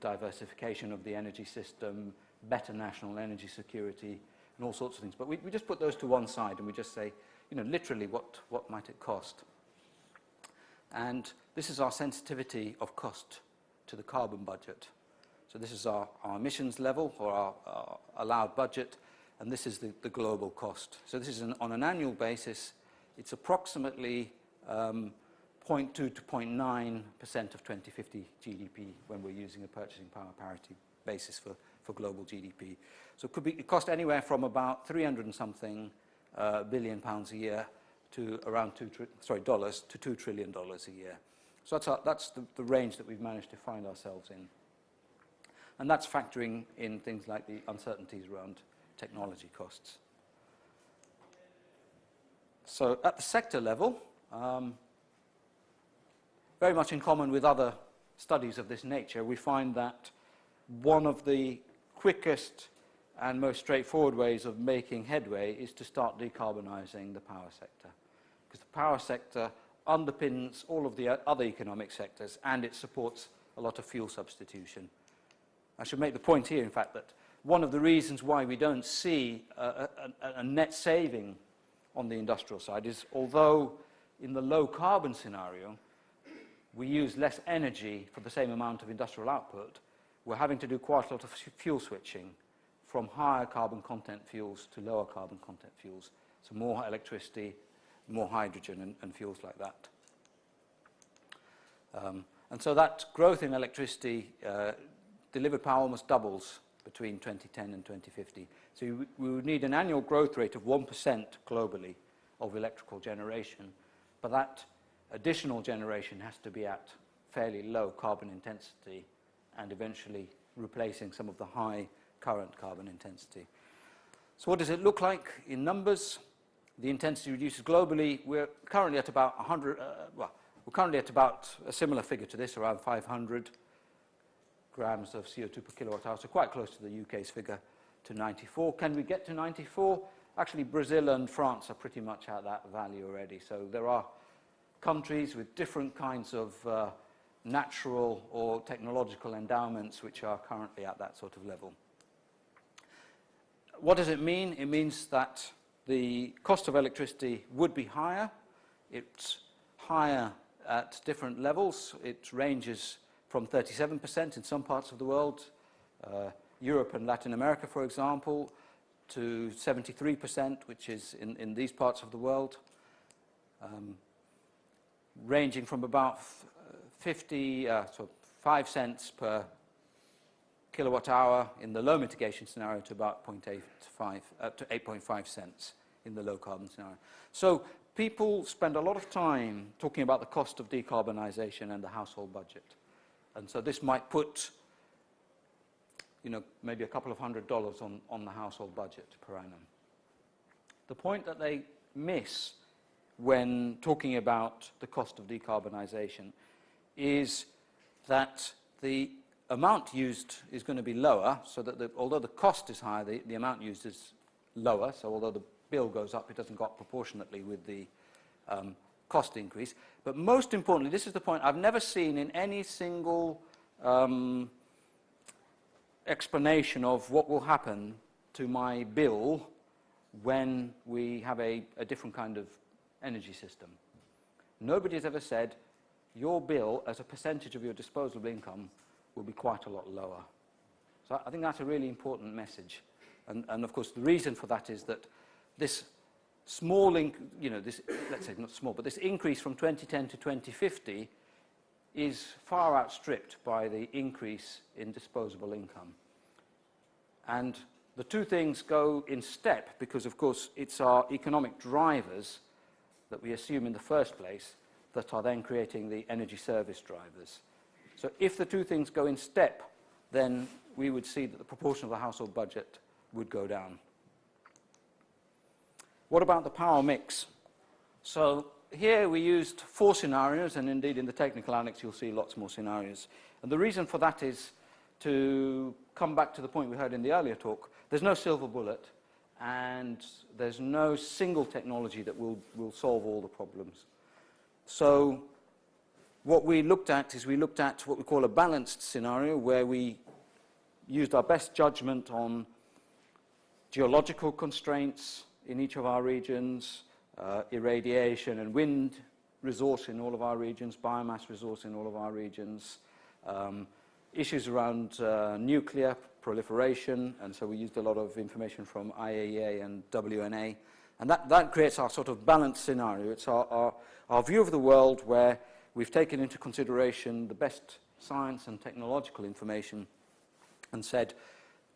diversification of the energy system, better national energy security, and all sorts of things. But we just put those to one side, and we just say, literally, what might it cost? And this is our sensitivity of cost to the carbon budget. So this is our emissions level, or our allowed budget, and this is the global cost. So this is on an annual basis. It's approximately 0.2 to 0.9% of 2050 GDP when we're using a purchasing power parity basis for global GDP. So it cost anywhere from about 300 and something billion pounds a year to around dollars to $2 trillion a year. So that's the range that we've managed to find ourselves in. And that's factoring in things like the uncertainties around technology costs. So at the sector level, very much in common with other studies of this nature, we find that one of the quickest and most straightforward ways of making headway is to start decarbonising the power sector. Because the power sector underpins all of the other economic sectors, and it supports a lot of fuel substitution. I should make the point here, in fact, that one of the reasons why we don't see a net saving on the industrial side is, although in the low carbon scenario we use less energy for the same amount of industrial output, we're having to do quite a lot of fuel switching from higher carbon content fuels to lower carbon content fuels. So more electricity, more hydrogen, and fuels like that. And so that growth in electricity, delivered power almost doubles between 2010 and 2050. So we would need an annual growth rate of 1% globally of electrical generation, but that additional generation has to be at fairly low carbon intensity and eventually replacing some of the high current carbon intensity. So what does it look like in numbers? The intensity reduces globally. We're currently at about 100, we're currently at about a similar figure to this, around 500 grams of CO2 per kilowatt hour, so quite close to the UK's figure, to 94. Can we get to 94? Actually, Brazil and France are pretty much at that value already. So there are countries with different kinds of natural or technological endowments which are currently at that sort of level. What does it mean? It means that the cost of electricity would be higher. It's higher at different levels. It ranges from 37% in some parts of the world, Europe and Latin America, for example, to 73%, which is in these parts of the world, ranging from about 5 cents per kilowatt hour in the low mitigation scenario to about 8.5 cents in the low carbon scenario. So people spend a lot of time talking about the cost of decarbonisation and the household budget. And so this might put, maybe a couple of $100 on the household budget per annum. The point that they miss when talking about the cost of decarbonisation is that the amount used is going to be lower, so that although the cost is higher, the amount used is lower. So although the bill goes up, it doesn't go up proportionately with the cost increase. But most importantly, this is the point I've never seen in any single explanation of what will happen to my bill when we have a different kind of energy system. Nobody has ever said your bill as a percentage of your disposable income will be quite a lot lower. So I think that's a really important message. And of course, the reason for that is that this small, let's say not small, but this increase from 2010 to 2050 is far outstripped by the increase in disposable income. And the two things go in step because, of course, it's our economic drivers that we assume in the first place that are then creating the energy service drivers. So if the two things go in step, then we would see that the proportion of the household budget would go down. What about the power mix? So here we used 4 scenarios, and indeed in the technical annex you'll see lots more scenarios. And the reason for that is to come back to the point we heard in the earlier talk. There's no silver bullet, and there's no single technology that will solve all the problems. So what we looked at is we looked at what we call a balanced scenario, where we used our best judgment on geological constraints in each of our regions, irradiation and wind resource in all of our regions, biomass resource in all of our regions, issues around nuclear proliferation, and so we used a lot of information from IAEA and WNA, and that creates our sort of balanced scenario. It's our view of the world where we've taken into consideration the best science and technological information and said,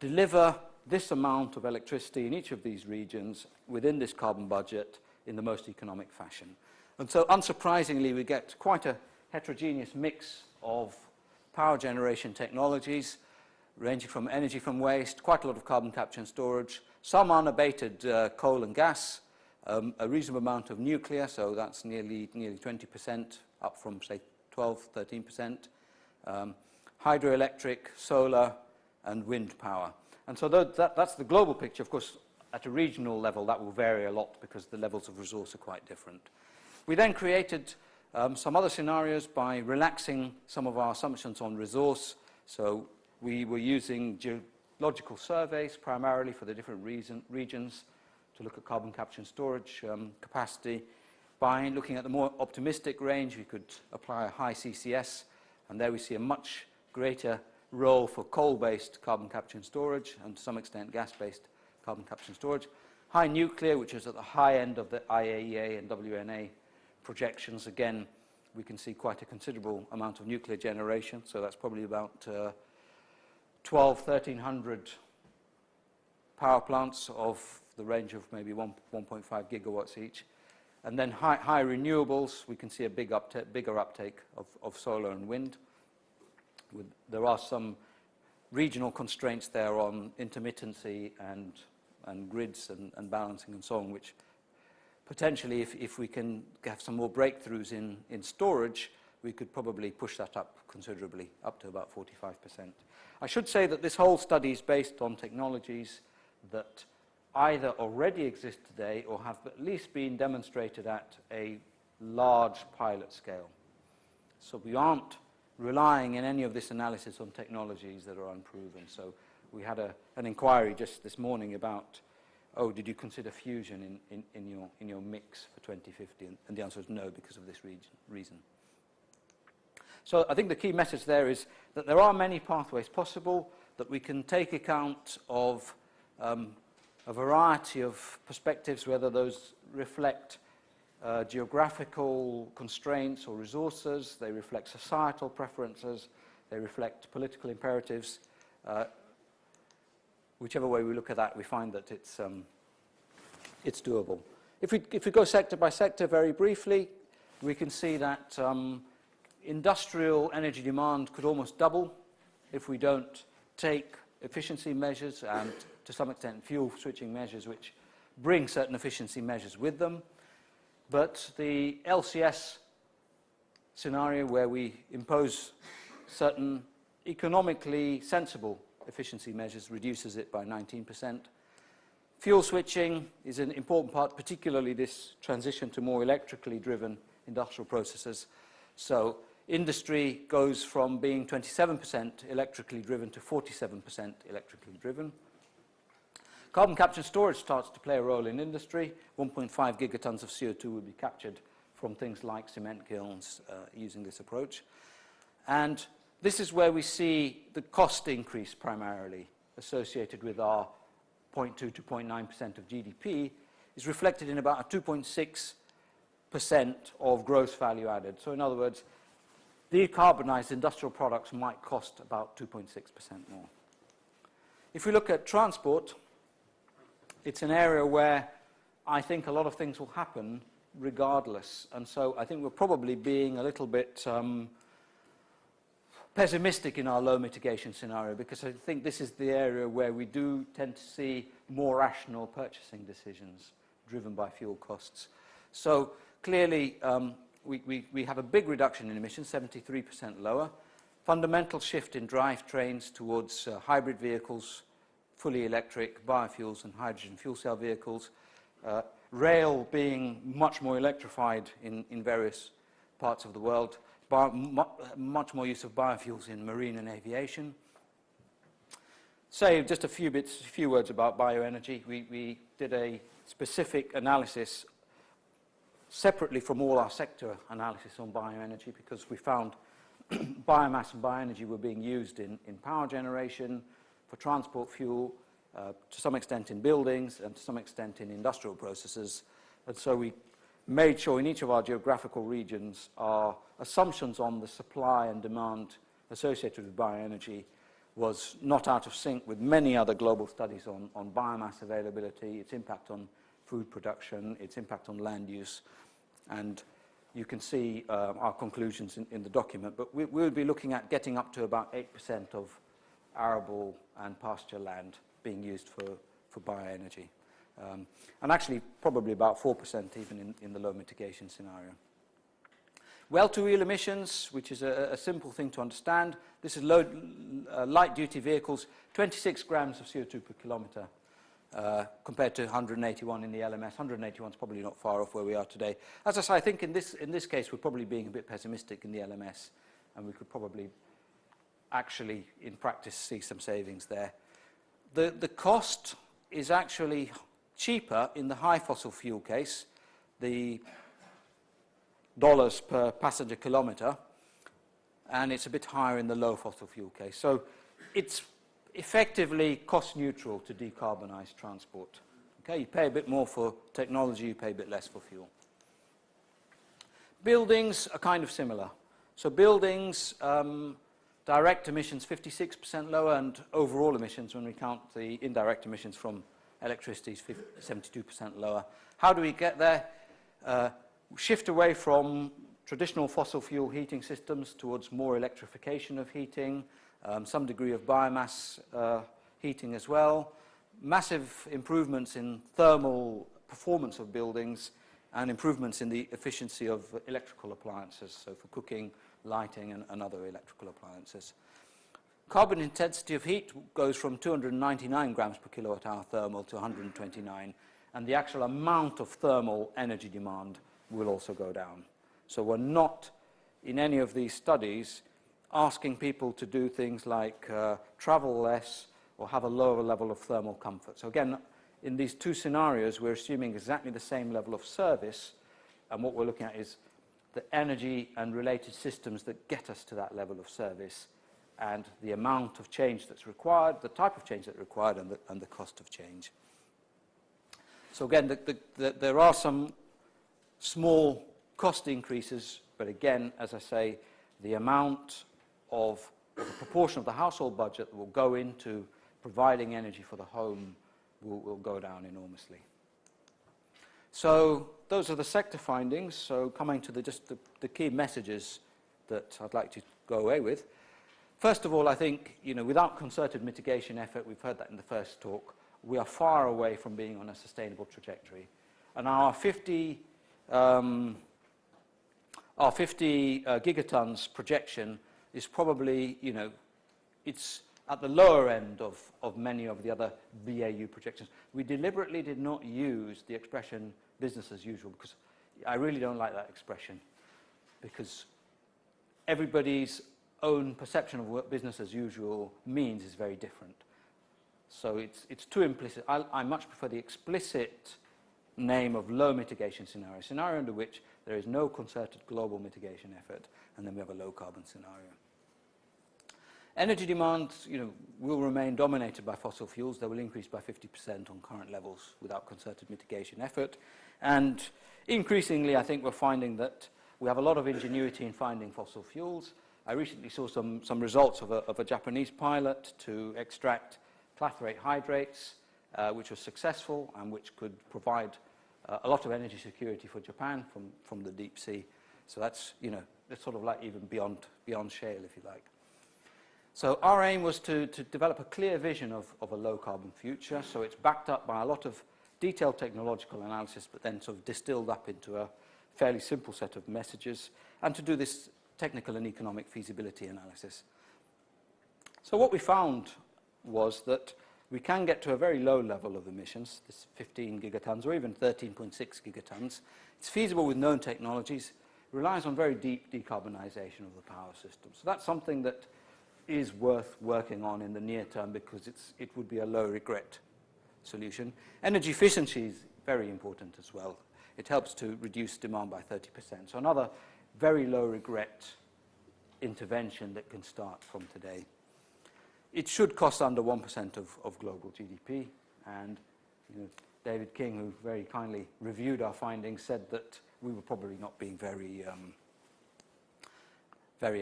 deliver this amount of electricity in each of these regions within this carbon budget in the most economic fashion. And so unsurprisingly, we get quite a heterogeneous mix of power generation technologies, ranging from energy from waste, quite a lot of carbon capture and storage, some unabated coal and gas, a reasonable amount of nuclear, so that's nearly 20%, up from, say, 12, 13%, hydroelectric, solar, and wind power. And so that's the global picture. Of course, at a regional level, that will vary a lot because the levels of resource are quite different. We then created some other scenarios by relaxing some of our assumptions on resource. So we were using geological surveys primarily for the different regions to look at carbon capture and storage capacity. By looking at the more optimistic range, we could apply a high CCS, and there we see a much greater role for coal-based carbon capture and storage, and to some extent gas-based carbon capture and storage. High nuclear, which is at the high end of the IAEA and WNA projections. Again, we can see quite a considerable amount of nuclear generation, so that's probably about 1,300 power plants of the range of maybe 1.5 gigawatts each. And then high renewables, we can see a bigger uptake of solar and wind. There are some regional constraints there on intermittency and grids and balancing and so on, which potentially, if we can have some more breakthroughs in storage, we could probably push that up considerably, up to about 45%. I should say that this whole study is based on technologies that either already exist today or have at least been demonstrated at a large pilot scale. So we aren't relying in any of this analysis on technologies that are unproven. So we had an inquiry just this morning about, oh, did you consider fusion in your mix for 2050? And the answer is no, because of this reason. So I think the key message there is that there are many pathways possible, that we can take account of a variety of perspectives, whether those reflect geographical constraints or resources, they reflect societal preferences, they reflect political imperatives. Whichever way we look at that, we find that it's doable. If we go sector by sector very briefly, we can see that industrial energy demand could almost double if we don't take efficiency measures and, to some extent, fuel switching measures, which bring certain efficiency measures with them. But the LCS scenario, where we impose certain economically sensible efficiency measures, reduces it by 19%. Fuel switching is an important part, particularly this transition to more electrically driven industrial processes. So industry goes from being 27% electrically driven to 47% electrically driven. Carbon capture and storage starts to play a role in industry. 1.5 gigatons of CO2 will be captured from things like cement kilns using this approach. And this is where we see the cost increase primarily associated with our 0.2 to 0.9% of GDP is reflected in about a 2.6% of gross value added. So in other words, decarbonized industrial products might cost about 2.6% more. If we look at transport, it's an area where I think a lot of things will happen regardless. And so I think we're probably being a little bit pessimistic in our low mitigation scenario, because I think this is the area where we do tend to see more rational purchasing decisions driven by fuel costs. So clearly, we have a big reduction in emissions, 73% lower. Fundamental shift in drivetrains towards hybrid vehicles, fully electric, biofuels and hydrogen fuel cell vehicles. Rail being much more electrified in various parts of the world. Much more use of biofuels in marine and aviation. Say just a few words about bioenergy. We did a specific analysis separately from all our sector analysis on bioenergy, because we found biomass and bioenergy were being used in power generation, for transport fuel, to some extent in buildings, and to some extent in industrial processes. And so we made sure in each of our geographical regions our assumptions on the supply and demand associated with bioenergy was not out of sync with many other global studies on biomass availability, its impact on food production, its impact on land use. And you can see our conclusions in the document. But we'll be looking at getting up to about 8% of arable and pasture land being used for bioenergy. And actually probably about 4% even in the low mitigation scenario. Well-to-wheel emissions, which is a simple thing to understand. This is light-duty vehicles, 26 grams of CO2 per kilometre, compared to 181 in the LMS. 181 is probably not far off where we are today. As I say, I think in this case we're probably being a bit pessimistic in the LMS, and we could probably actually in practice see some savings there. The cost is actually cheaper in the high fossil fuel case, the dollars per passenger kilometre, and it's a bit higher in the low fossil fuel case. So it's effectively cost neutral to decarbonise transport. Okay, you pay a bit more for technology, you pay a bit less for fuel. Buildings are kind of similar. So buildings, direct emissions 56% lower, and overall emissions, when we count the indirect emissions from electricity, is 72% lower. How do we get there? Shift away from traditional fossil fuel heating systems towards more electrification of heating, some degree of biomass heating as well, massive improvements in thermal performance of buildings, and improvements in the efficiency of electrical appliances, so for cooking, lighting, and other electrical appliances. Carbon intensity of heat goes from 299 grams per kilowatt hour thermal to 129, and the actual amount of thermal energy demand will also go down. So we're not, in any of these studies, asking people to do things like travel less or have a lower level of thermal comfort. So again, in these two scenarios, we're assuming exactly the same level of service, and what we're looking at is the energy and related systems that get us to that level of service, and the amount of change that's required, the type of change that's required, and the cost of change. So again, there are some small cost increases, but again, as I say, the amount of the proportion of the household budget that will go into providing energy for the home will go down enormously. So those are the sector findings. So coming to the key messages that I'd like to go away with. First of all, I think, without concerted mitigation effort, we've heard that in the first talk, we are far away from being on a sustainable trajectory. And our 50 gigatons projection is probably, it's at the lower end of many of the other BAU projections. We deliberately did not use the expression business as usual, because I really don't like that expression, because everybody's own perception of what business as usual means is very different. So it's too implicit. I much prefer the explicit name of low mitigation scenario under which there is no concerted global mitigation effort, and then we have a low carbon scenario. Energy demand, will remain dominated by fossil fuels. They will increase by 50% on current levels without concerted mitigation effort. And increasingly, I think we're finding that We have a lot of ingenuity in finding fossil fuels. I recently saw some results of a Japanese pilot to extract clathrate hydrates, which was successful and which could provide a lot of energy security for Japan from the deep sea. So that's, you know, that's sort of like even beyond shale, if you like. So our aim was to develop a clear vision of a low-carbon future. So it's backed up by a lot of detailed technological analysis, but then sort of distilled up into a fairly simple set of messages, and to do this technical and economic feasibility analysis. So what we found was that we can get to a very low level of emissions, this 15 gigatons or even 13.6 gigatons. It's feasible with known technologies, relies on very deep decarbonisation of the power system. So that's something that is worth working on in the near term because it would be a low regret solution. Energy efficiency is very important as well. It helps to reduce demand by 30%. So another very low regret intervention that can start from today. It should cost under 1% of global GDP. And you know, David King, who very kindly reviewed our findings, said that we were probably not being very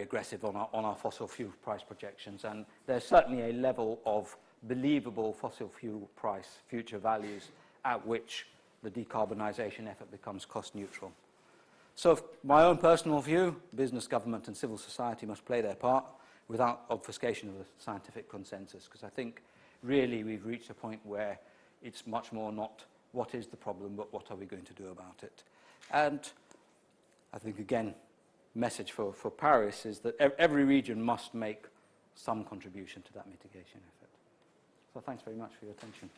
aggressive on our fossil fuel price projections. And there's certainly a level of believable fossil fuel price future values at which the decarbonisation effort becomes cost neutral. So my own personal view, business, government and civil society must play their part without obfuscation of the scientific consensus, because I think really we've reached a point where it's much more not what is the problem, but what are we going to do about it. And I think, again, message for Paris is that every region must make some contribution to that mitigation effort. So thanks very much for your attention.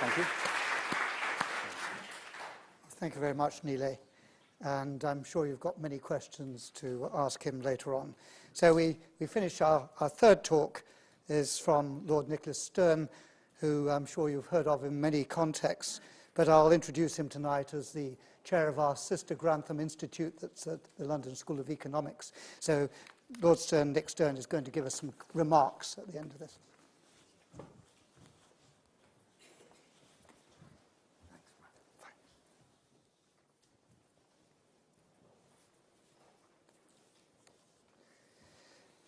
Thank you. Thank you very much, Nilay. And I'm sure you've got many questions to ask him later on. So we finish our third talk is from Lord Nicholas Stern, who I'm sure you've heard of in many contexts, but I'll introduce him tonight as the chair of our sister Grantham Institute that's at the London School of Economics. So Lord Stern, Nick Stern, is going to give us some remarks at the end of this.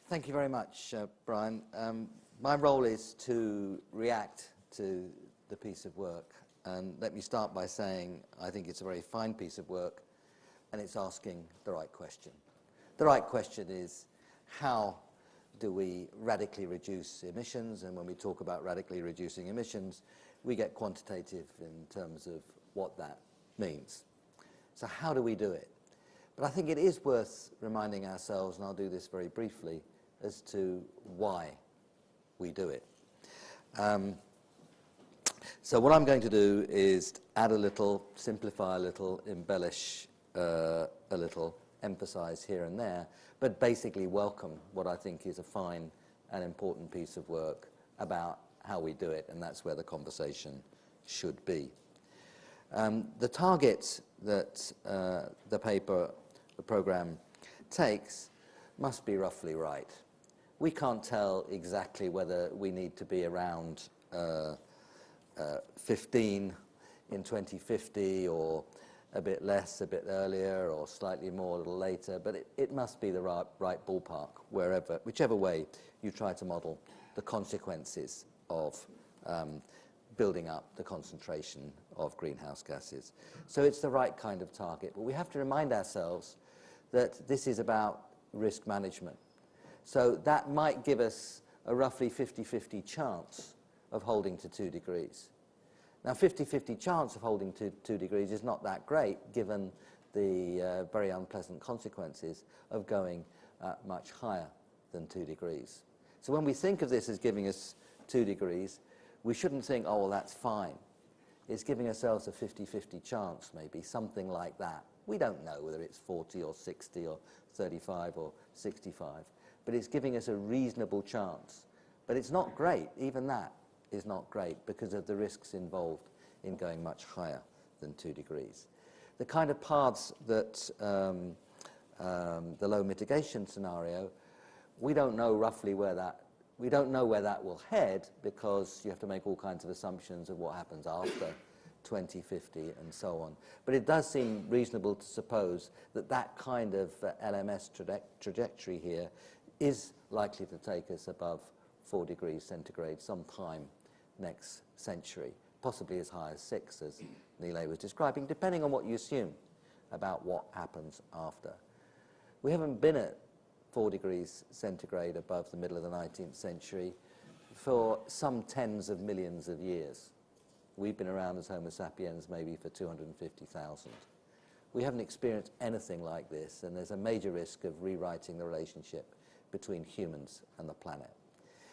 Thank you very much, Brian. My role is to react to the piece of work. And let me start by saying I think it's a very fine piece of work, and it's asking the right question. The right question is, how do we radically reduce emissions? And when we talk about radically reducing emissions, we get quantitative in terms of what that means. So how do we do it? But I think it is worth reminding ourselves, and I'll do this very briefly, as to why we do it. So what I'm going to do is add a little, simplify a little, embellish a little, emphasize here and there, but basically welcome what I think is a fine and important piece of work about how we do it, and that's where the conversation should be. The target that the paper, the programme, takes must be roughly right. We can't tell exactly whether we need to be around 15 in 2050 or a bit less, a bit earlier, or slightly more, a little later, but it must be the right ballpark, whichever way you try to model the consequences of building up the concentration of greenhouse gases. So it's the right kind of target, but we have to remind ourselves that this is about risk management. So that might give us a roughly 50-50 chance of holding to 2 degrees. Now, 50-50 chance of holding to 2 degrees is not that great, given the very unpleasant consequences of going much higher than 2 degrees. So when we think of this as giving us 2 degrees, we shouldn't think, oh, well, that's fine. It's giving ourselves a 50-50 chance, maybe, something like that. We don't know whether it's 40 or 60 or 35 or 65. But it's giving us a reasonable chance. But it's not great. Even that is not great because of the risks involved in going much higher than 2 degrees. The kind of paths that the low mitigation scenario, we don't know roughly where that We don't know where that will head because you have to make all kinds of assumptions of what happens after 2050 and so on. But it does seem reasonable to suppose that that kind of LMS trajectory here is likely to take us above 4 degrees centigrade sometime next century, possibly as high as 6, as Nilay was describing, depending on what you assume about what happens after. We haven't been at 4 degrees centigrade above the middle of the 19th century for some tens of millions of years. We've been around as Homo sapiens maybe for 250,000. We haven't experienced anything like this, and there's a major risk of rewriting the relationship between humans and the planet.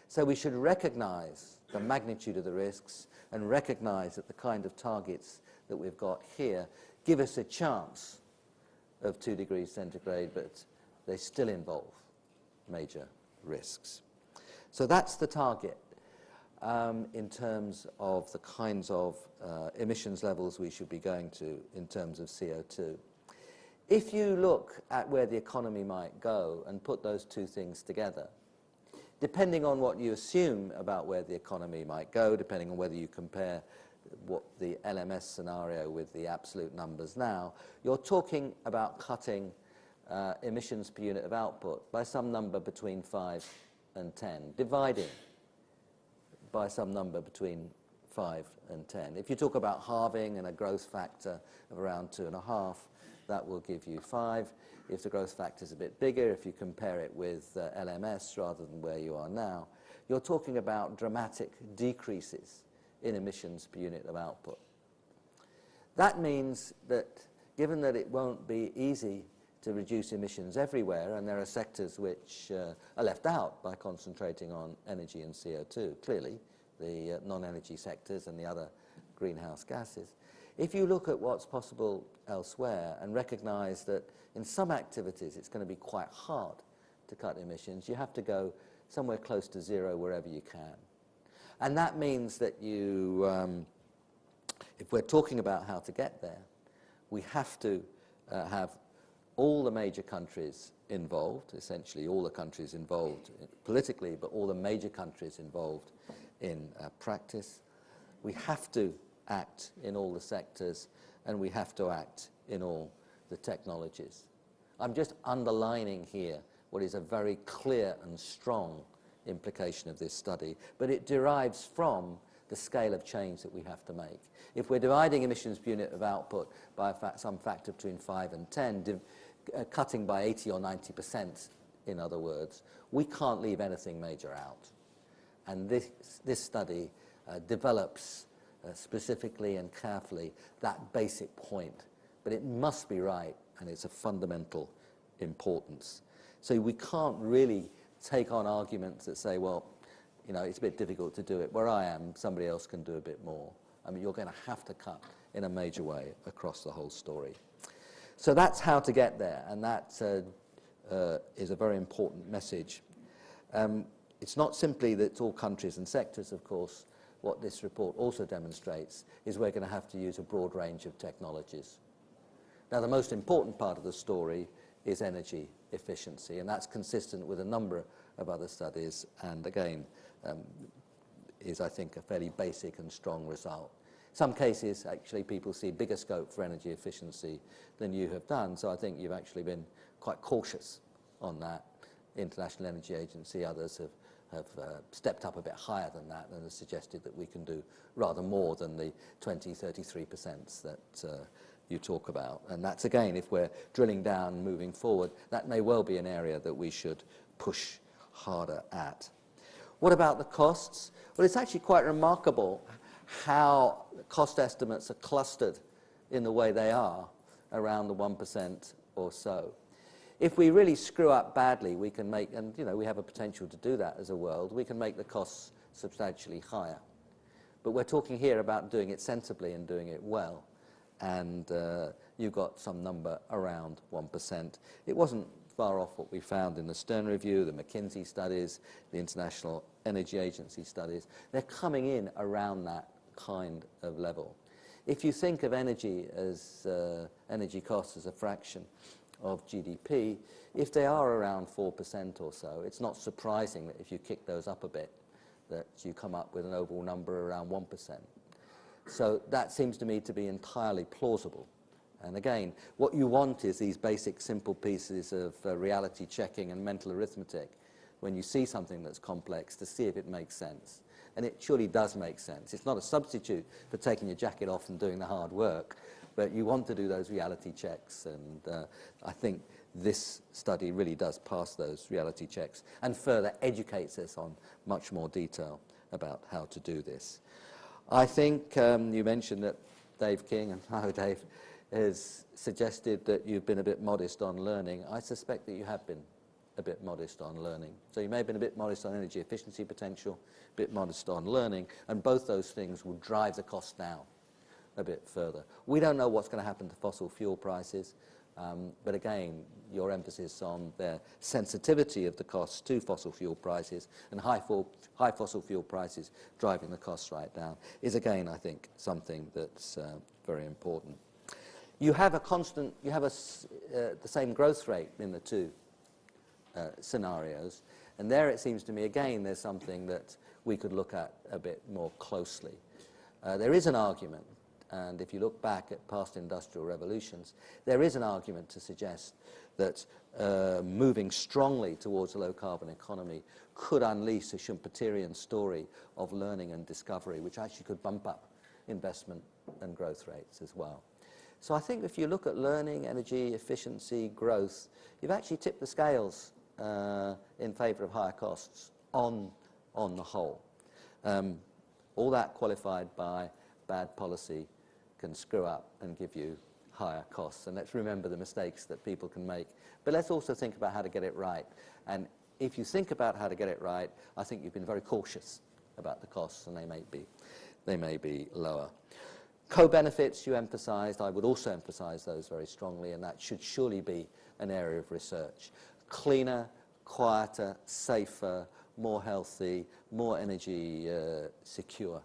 So we should recognize the magnitude of the risks and recognize that the kind of targets that we've got here give us a chance of 2 degrees centigrade, but they still involve major risks. So that's the target in terms of the kinds of emissions levels we should be going to in terms of CO2. If you look at where the economy might go and put those two things together, depending on what you assume about where the economy might go, depending on whether you compare what the LMS scenario with the absolute numbers now, you're talking about cutting emissions per unit of output by some number between 5 and 10, dividing by some number between 5 and 10. If you talk about halving and a growth factor of around 2.5, that will give you 5. If the growth factor is a bit bigger, if you compare it with LMS rather than where you are now, you're talking about dramatic decreases in emissions per unit of output. That means that given that it won't be easy to reduce emissions everywhere, and there are sectors which are left out by concentrating on energy and CO2, clearly, the non-energy sectors and the other greenhouse gases. If you look at what's possible elsewhere and recognize that in some activities it's going to be quite hard to cut emissions, you have to go somewhere close to zero wherever you can. And that means that you, if we're talking about how to get there, we have to have all the major countries involved, essentially all the countries involved politically, but all the major countries involved in practice. We have to act in all the sectors, and we have to act in all the technologies. I'm just underlining here what is a very clear and strong implication of this study, but it derives from the scale of change that we have to make. If we're dividing emissions per unit of output by some factor between 5 and 10, cutting by 80 or 90%, in other words, we can't leave anything major out. And this study develops specifically and carefully that basic point. But it must be right, and it's a fundamental importance. So we can't really take on arguments that say, well, you know, it's a bit difficult to do it. Where I am, somebody else can do a bit more. I mean, you're going to have to cut in a major way across the whole story. So that's how to get there, and that is a very important message. It's not simply that it's all countries and sectors, of course. What this report also demonstrates is we're going to have to use a broad range of technologies. Now, the most important part of the story is energy efficiency, and that's consistent with a number of other studies, and again, is, I think, a fairly basic and strong result. Some cases, actually, people see bigger scope for energy efficiency than you have done, so I think you've actually been quite cautious on that. International Energy Agency, others have stepped up a bit higher than that and have suggested that we can do rather more than the 20-33% that you talk about. And that's, again, if we're drilling down and moving forward, that may well be an area that we should push harder at. What about the costs? Well, it's actually quite remarkable how cost estimates are clustered in the way they are around the 1% or so. If we really screw up badly, we can make, and you know, we have a potential to do that as a world, we can make the costs substantially higher. But we're talking here about doing it sensibly and doing it well. And you've got some number around 1%. It wasn't far off what we found in the Stern Review, the McKinsey studies, the International Energy Agency studies. They're coming in around that kind of level. If you think of energy as energy costs as a fraction of GDP, if they are around 4% or so, it's not surprising that if you kick those up a bit, that you come up with an overall number around 1%. So that seems to me to be entirely plausible. And again, what you want is these basic simple pieces of reality checking and mental arithmetic when you see something that's complex to see if it makes sense. And it surely does make sense. It's not a substitute for taking your jacket off and doing the hard work, but you want to do those reality checks. And I think this study really does pass those reality checks and further educates us on much more detail about how to do this. I think you mentioned that Dave King, and hello Dave, has suggested that you've been a bit modest on learning. I suspect that you have been a bit modest on learning. So you may have been a bit modest on energy efficiency potential, a bit modest on learning, and both those things will drive the cost down a bit further. We don't know what's going to happen to fossil fuel prices, but again, your emphasis on the sensitivity of the costs to fossil fuel prices and high fossil fuel prices driving the costs right down is again, I think, something that's very important. You have the same growth rate in the two scenarios, and there it seems to me again there's something that we could look at a bit more closely. There is an argument, and if you look back at past industrial revolutions, there is an argument to suggest that moving strongly towards a low-carbon economy could unleash a Schumpeterian story of learning and discovery, which actually could bump up investment and growth rates as well. So I think if you look at learning, energy, efficiency, growth, you've actually tipped the scales in favour of higher costs on the whole. All that qualified by bad policy can screw up and give you higher costs. And let's remember the mistakes that people can make. But let's also think about how to get it right. And if you think about how to get it right, I think you've been very cautious about the costs, and they may be lower. Co-benefits you emphasised. I would also emphasise those very strongly, and that should surely be an area of research. Cleaner, quieter, safer, more healthy, more energy secure,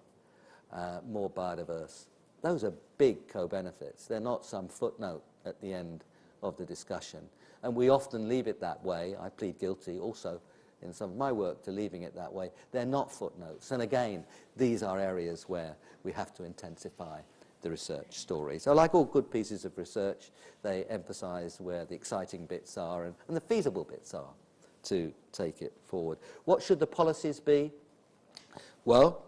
more biodiverse. Those are big co-benefits. They're not some footnote at the end of the discussion. And we often leave it that way. I plead guilty also in some of my work to leaving it that way. They're not footnotes. And again, these are areas where we have to intensify the research story. So like all good pieces of research, they emphasize where the exciting bits are and the feasible bits are to take it forward. What should the policies be? Well,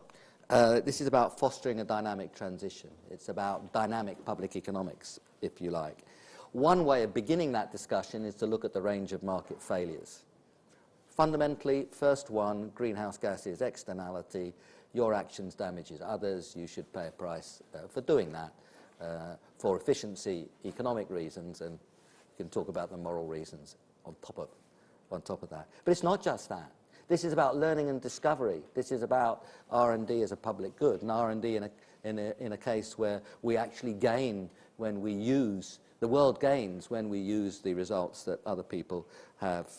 this is about fostering a dynamic transition. It's about dynamic public economics, if you like. One way of beginning that discussion is to look at the range of market failures. Fundamentally, first one, greenhouse gases, externality, your actions damages others, you should pay a price for doing that, for efficiency, economic reasons, and you can talk about the moral reasons on top of that. But it's not just that. This is about learning and discovery. This is about R&D as a public good, and R&D in a case where we actually gain when we use, the world gains when we use the results that other people have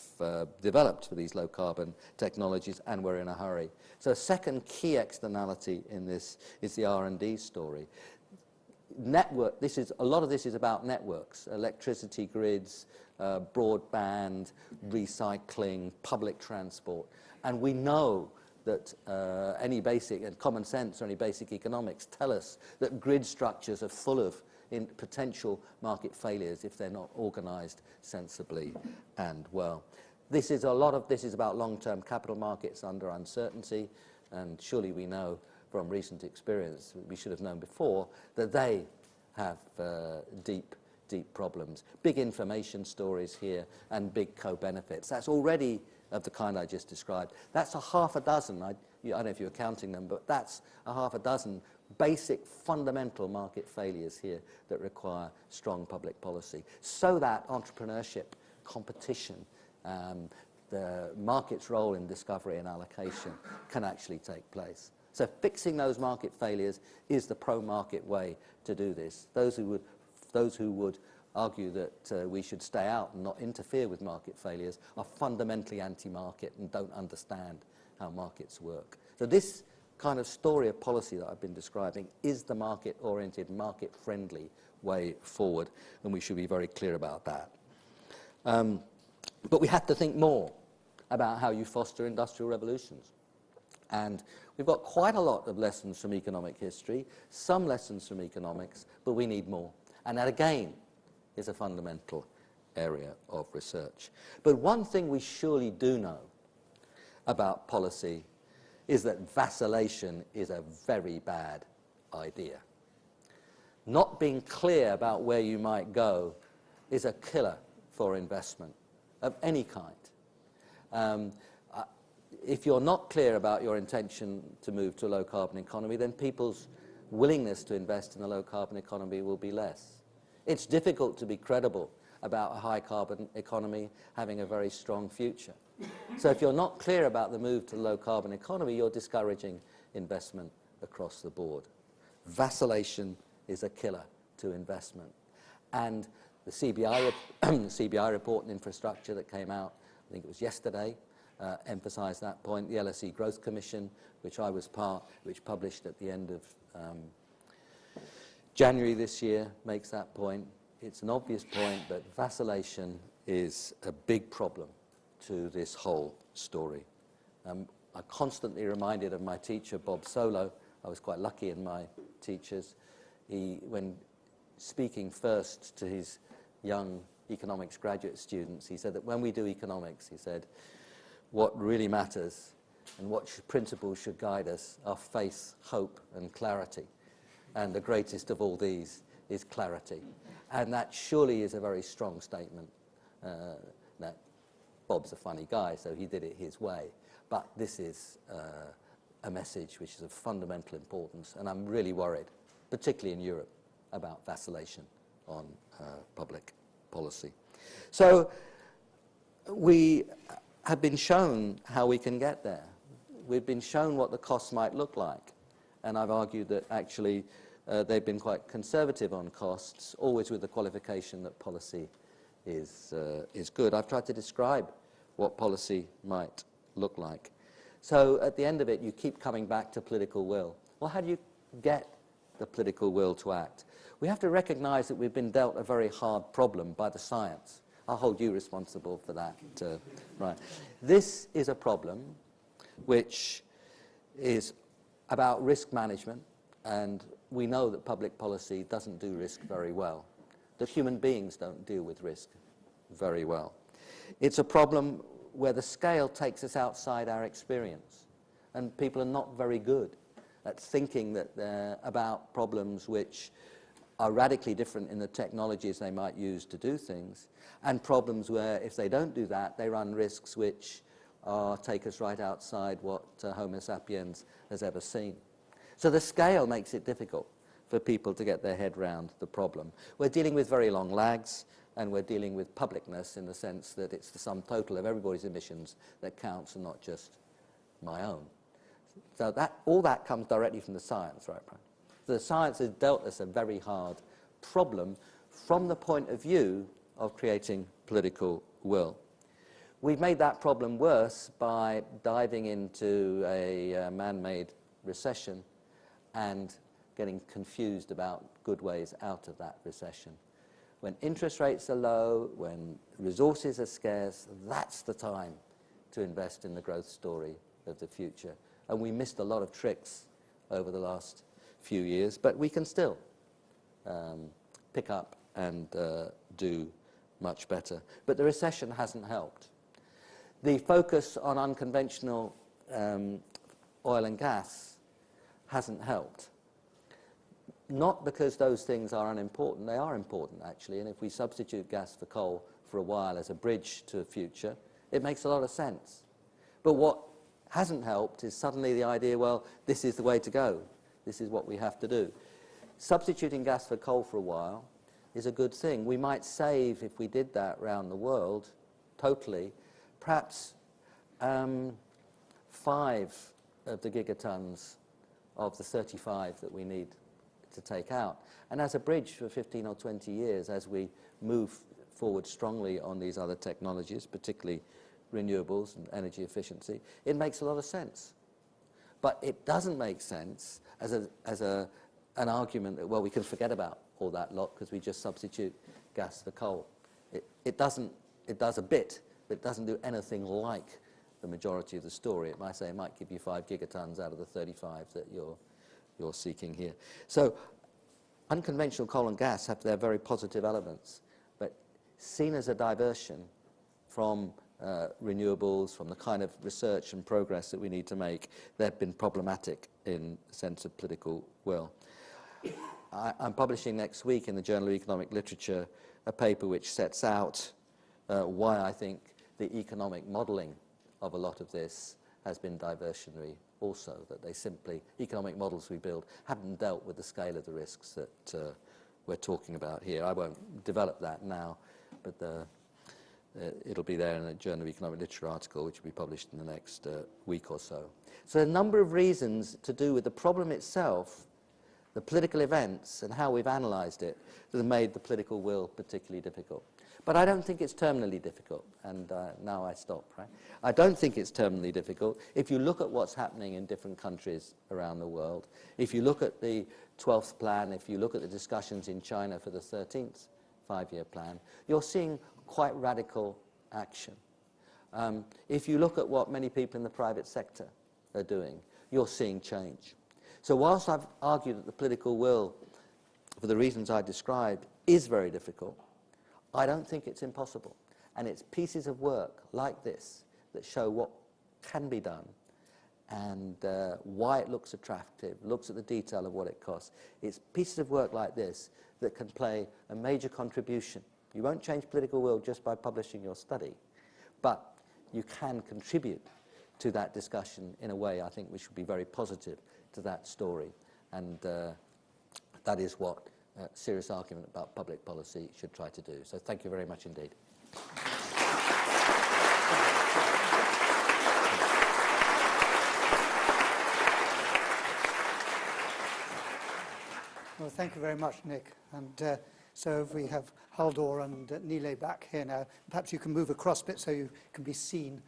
developed for these low-carbon technologies, and we're in a hurry. So a second key externality in this is the R&D story. A lot of this is about networks, electricity grids, broadband, recycling, public transport. And we know that any basic, and common sense or any basic economics tell us that grid structures are full of potential market failures if they're not organized sensibly and well. A lot of this is about long-term capital markets under uncertainty, and surely we know from recent experience, we should have known before, that they have deep problems. Big information stories here and big co-benefits. That's already of the kind I just described. That's a half a dozen, I don't know if you're counting them, but that's a half a dozen basic fundamental market failures here that require strong public policy so that entrepreneurship, competition, the market's role in discovery and allocation can actually take place. So fixing those market failures is the pro-market way to do this. Those who would argue that we should stay out and not interfere with market failures are fundamentally anti-market and don't understand how markets work. So this kind of story of policy that I've been describing is the market-oriented, market-friendly way forward, and we should be very clear about that. But we have to think more about how you foster industrial revolutions. And we've got quite a lot of lessons from economic history, some lessons from economics, but we need more. And that, again, is a fundamental area of research. But one thing we surely do know about policy is that vacillation is a very bad idea. Not being clear about where you might go is a killer for investment of any kind. If you're not clear about your intention to move to a low-carbon economy, then people's willingness to invest in a low-carbon economy will be less. It's difficult to be credible about a high-carbon economy having a very strong future. So if you're not clear about the move to the low-carbon economy, you're discouraging investment across the board. Vacillation is a killer to investment. And the CBI report on infrastructure that came out, I think it was yesterday, emphasised that point. The LSE Growth Commission, which I was part, which published at the end of January this year, makes that point. It's an obvious point, but vacillation is a big problem to this whole story. I'm constantly reminded of my teacher, Bob Solow. I was quite lucky in my teachers. When speaking first to his young economics graduate students, he said that when we do economics, he said, what really matters and what principles should guide us are faith, hope, and clarity. And the greatest of all these is clarity. And that surely is a very strong statement. That Bob's a funny guy, so he did it his way. But this is a message which is of fundamental importance, and I'm really worried, particularly in Europe, about vacillation on public policy. So we have been shown how we can get there. We've been shown what the costs might look like, and I've argued that actually they've been quite conservative on costs, always with the qualification that policy is good. I've tried to describe what policy might look like. So at the end of it, you keep coming back to political will. Well, how do you get the political will to act? We have to recognize that we've been dealt a very hard problem by the science. I'll hold you responsible for that. Right. This is a problem which is about risk management, and we know that public policy doesn't do risk very well, that human beings don't deal with risk very well. It's a problem where the scale takes us outside our experience, and people are not very good at thinking that about problems which are radically different in the technologies they might use to do things, and problems where, if they don't do that, they run risks which take us right outside what Homo sapiens has ever seen. So the scale makes it difficult for people to get their head round the problem. We're dealing with very long lags, and we're dealing with publicness in the sense that it's the sum total of everybody's emissions that counts and not just my own. So all that comes directly from the science, right, Brian? So the science has dealt us a very hard problem from the point of view of creating political will. We've made that problem worse by diving into a man-made recession and getting confused about good ways out of that recession. When interest rates are low, when resources are scarce, that's the time to invest in the growth story of the future. And we missed a lot of tricks over the last few years, but we can still pick up and do much better. But the recession hasn't helped. The focus on unconventional oil and gas hasn't helped. Not because those things are unimportant. They are important, actually, and if we substitute gas for coal for a while as a bridge to a future, it makes a lot of sense. But what hasn't helped is suddenly the idea, well, this is the way to go. This is what we have to do. Substituting gas for coal for a while is a good thing. We might save, if we did that around the world, totally, perhaps 5 of the gigatons of the 35 that we need to take out. And as a bridge for 15 or 20 years, as we move forward strongly on these other technologies, particularly renewables and energy efficiency, it makes a lot of sense. But it doesn't make sense as an argument that, well, we can forget about all that lot because we just substitute gas for coal. It doesn't it does a bit, but it doesn't do anything like the majority of the story. It might say it might give you 5 gigatons out of the 35 that you're seeking here. So unconventional coal and gas have their very positive elements, but seen as a diversion from renewables, from the kind of research and progress that we need to make, they've been problematic in the sense of political will. I'm publishing next week in the Journal of Economic Literature a paper which sets out why I think the economic modelling of a lot of this has been diversionary also, that they simply, economic models we build, haven't dealt with the scale of the risks that we're talking about here. I won't develop that now, but it'll be there in a Journal of Economic Literature article which will be published in the next week or so. So a number of reasons to do with the problem itself, the political events and how we've analysed it that have made the political will particularly difficult. But I don't think it's terminally difficult, and now I stop, right? I don't think it's terminally difficult. If you look at what's happening in different countries around the world, if you look at the 12th plan, if you look at the discussions in China for the 13th five-year plan, you're seeing quite radical action. If you look at what many people in the private sector are doing, you're seeing change. So whilst I've argued that the political will, for the reasons I described, is very difficult, I don't think it's impossible. And it's pieces of work like this that show what can be done and why it looks attractive, looks at the detail of what it costs. It's pieces of work like this that can play a major contribution. You won't change political will just by publishing your study, but you can contribute to that discussion in a way I think we should be very positive to that story. And that is what serious argument about public policy should try to do. So thank you very much indeed. Well, thank you very much, Nick. And so we have Haldor and Nilay back here now. Perhaps you can move across a bit so you can be seen.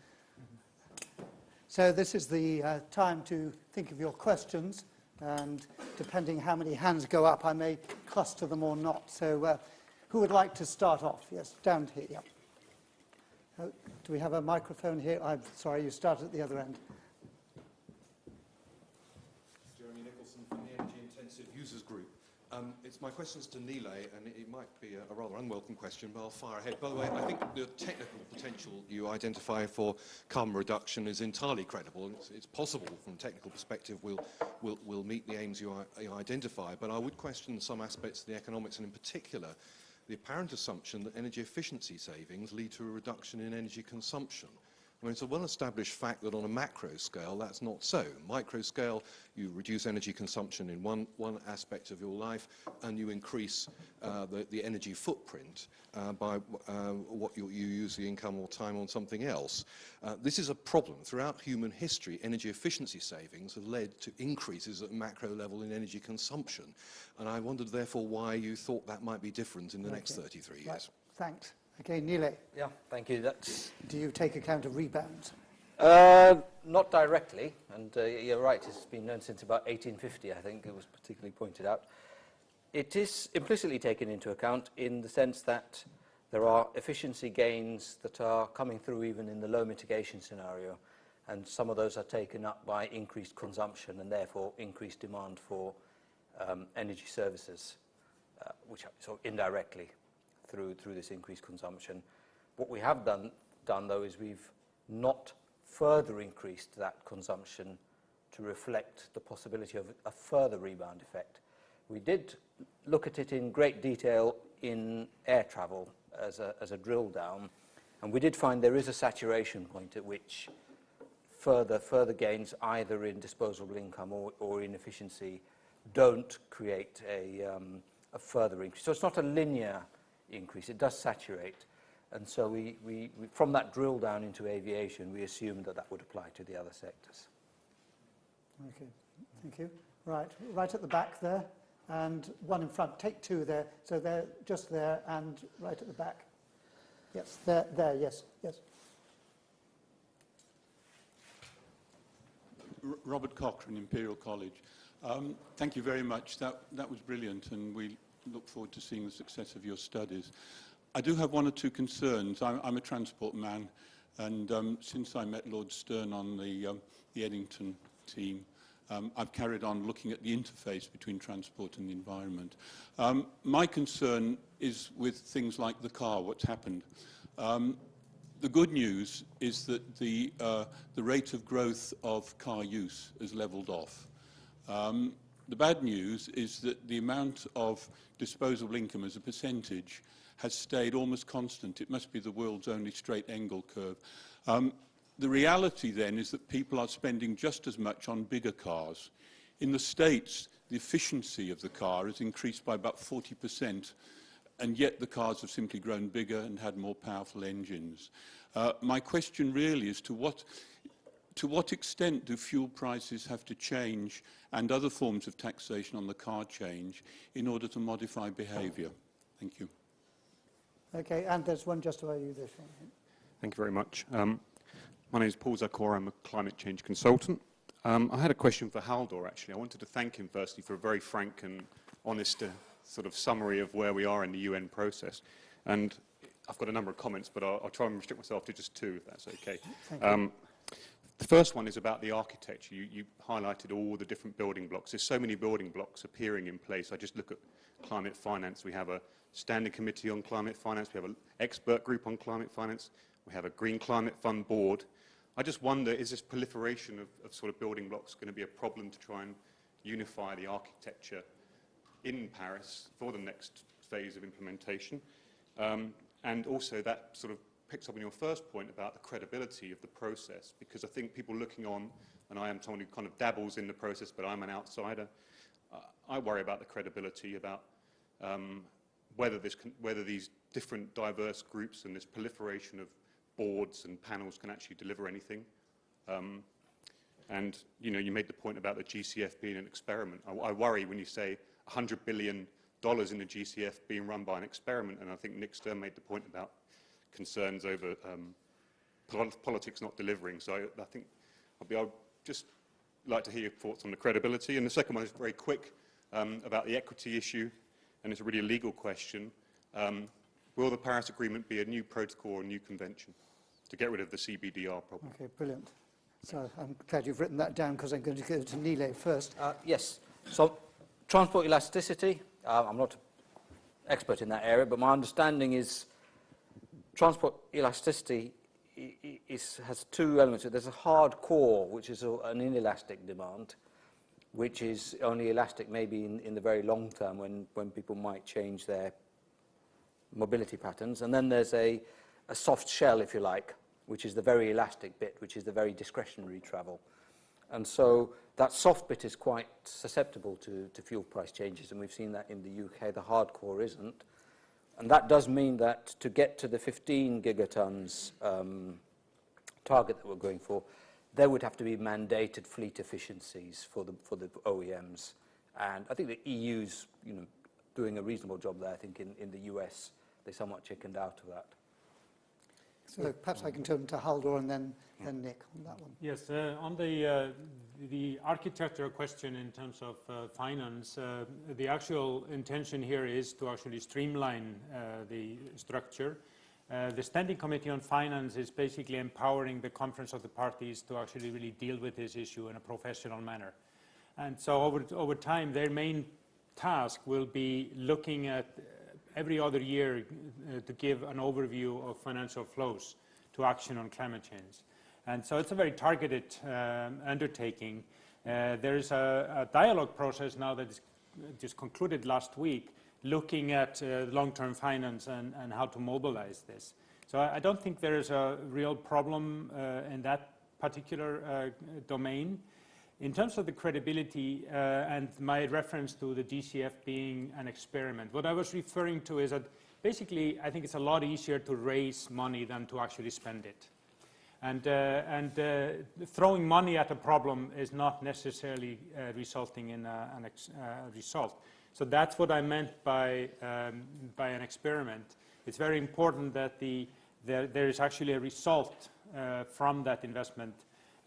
So this is the time to think of your questions, and depending how many hands go up, I may cluster them or not. So who would like to start off? Yes, down here. Yeah. Do we have a microphone here? I'm sorry, you started at the other end. Jeremy Nicholson from the Energy Intensive Users Group. My question's to Nilay, and it might be a rather unwelcome question, but I'll fire ahead. By the way, I think the technical potential you identify for carbon reduction is entirely credible. It's possible from a technical perspective we'll meet the aims you identify, but I would question some aspects of the economics, and in particular, the apparent assumption that energy efficiency savings lead to a reduction in energy consumption. I mean, it's a well-established fact that on a macro scale, that's not so. Micro scale, you reduce energy consumption in one aspect of your life, and you increase the energy footprint by what you use the income or time on something else. This is a problem. Throughout human history, energy efficiency savings have led to increases at macro level in energy consumption. And I wondered, therefore, why you thought that might be different in the next 33 years. Right. Thanks. Okay, Nilay. Yeah, thank you. Do you take account of rebounds? Not directly, and you're right, it's been known since about 1850, I think it was particularly pointed out. It is implicitly taken into account in the sense that there are efficiency gains that are coming through even in the low mitigation scenario, and some of those are taken up by increased consumption and therefore increased demand for energy services, which are so indirectly through this increased consumption. What we have done though is we've not further increased that consumption to reflect the possibility of a further rebound effect. We did look at it in great detail in air travel as a drill down, and we did find there is a saturation point at which further gains either in disposable income or in efficiency don't create a further increase. So it's not a linear increase, it does saturate. And so we from that drill down into aviation, we assumed that would apply to the other sectors. Okay, thank you. Right at the back there, and one in front. Take two there. So they're just there and right at the back. Yes, there, yes. Robert Cochrane, Imperial College. Thank you very much. That was brilliant, and we look forward to seeing the success of your studies. I do have one or two concerns. I'm a transport man, and since I met Lord Stern on the Eddington team, I've carried on looking at the interface between transport and the environment. My concern is with things like the car, what's happened. The good news is that the rate of growth of car use has levelled off. The bad news is that the amount of disposable income as a percentage has stayed almost constant. It must be the world's only straight angle curve. The reality then is that people are spending just as much on bigger cars. In the States, the efficiency of the car has increased by about 40%, and yet the cars have simply grown bigger and had more powerful engines. My question really is to what extent do fuel prices have to change and other forms of taxation on the car change in order to modify behaviour? Thank you. Okay, and there's one just about you, this one. Thank you very much. My name is Paul Zakor. I'm a climate change consultant. I had a question for Haldor, actually. I wanted to thank him, firstly, for a very frank and honest sort of summary of where we are in the UN process. And I've got a number of comments, but I'll try and restrict myself to just two, if that's okay. Thank you. The first one is about the architecture. You highlighted all the different building blocks. There's so many building blocks appearing in place. I just look at climate finance. We have a standing committee on climate finance. We have an expert group on climate finance. We have a Green Climate Fund board. I just wonder, is this proliferation of sort of building blocks going to be a problem to try and unify the architecture in Paris for the next phase of implementation? And also that sort of picks up on your first point about the credibility of the process, because I think people looking on, and I am someone who kind of dabbles in the process, but I'm an outsider, I worry about the credibility, about whether these different diverse groups and this proliferation of boards and panels can actually deliver anything. And you made the point about the GCF being an experiment. I worry when you say $100 billion in the GCF being run by an experiment, and I think Nick Stern made the point about concerns over politics not delivering. So I think I'd just like to hear your thoughts on the credibility. And the second one is very quick, about the equity issue, and it's really a legal question. Will the Paris Agreement be a new protocol or a new convention to get rid of the CBDR problem? Okay, brilliant. So I'm glad you've written that down, because I'm going to go to Nilay first. Yes. So transport elasticity, I'm not an expert in that area, but my understanding is transport elasticity has two elements. There's a hard core, which is an inelastic demand, which is only elastic maybe in the very long term when people might change their mobility patterns. And then there's a soft shell, if you like, which is the very elastic bit, which is the very discretionary travel. And so that soft bit is quite susceptible to fuel price changes, and we've seen that in the UK. The hard core isn't. And that does mean that to get to the 15 gigatons target that we're going for, there would have to be mandated fleet efficiencies for the OEMs. And I think the EU's doing a reasonable job there. I think in the US, they somewhat chickened out of that. So perhaps I can turn to Haldor and then Nick on that one. Yes, on the architecture question in terms of finance, the actual intention here is to actually streamline the structure. The Standing Committee on Finance is basically empowering the Conference of the Parties to actually really deal with this issue in a professional manner. And so over time, their main task will be looking at every other year to give an overview of financial flows to action on climate change. And so it's a very targeted undertaking. There is a dialogue process now that is just concluded last week, looking at long-term finance and how to mobilize this. So I don't think there is a real problem in that particular domain. In terms of the credibility and my reference to the GCF being an experiment, what I was referring to is that basically I think it's a lot easier to raise money than to actually spend it. And throwing money at a problem is not necessarily resulting in a result. So that's what I meant by an experiment. It's very important that there is actually a result from that investment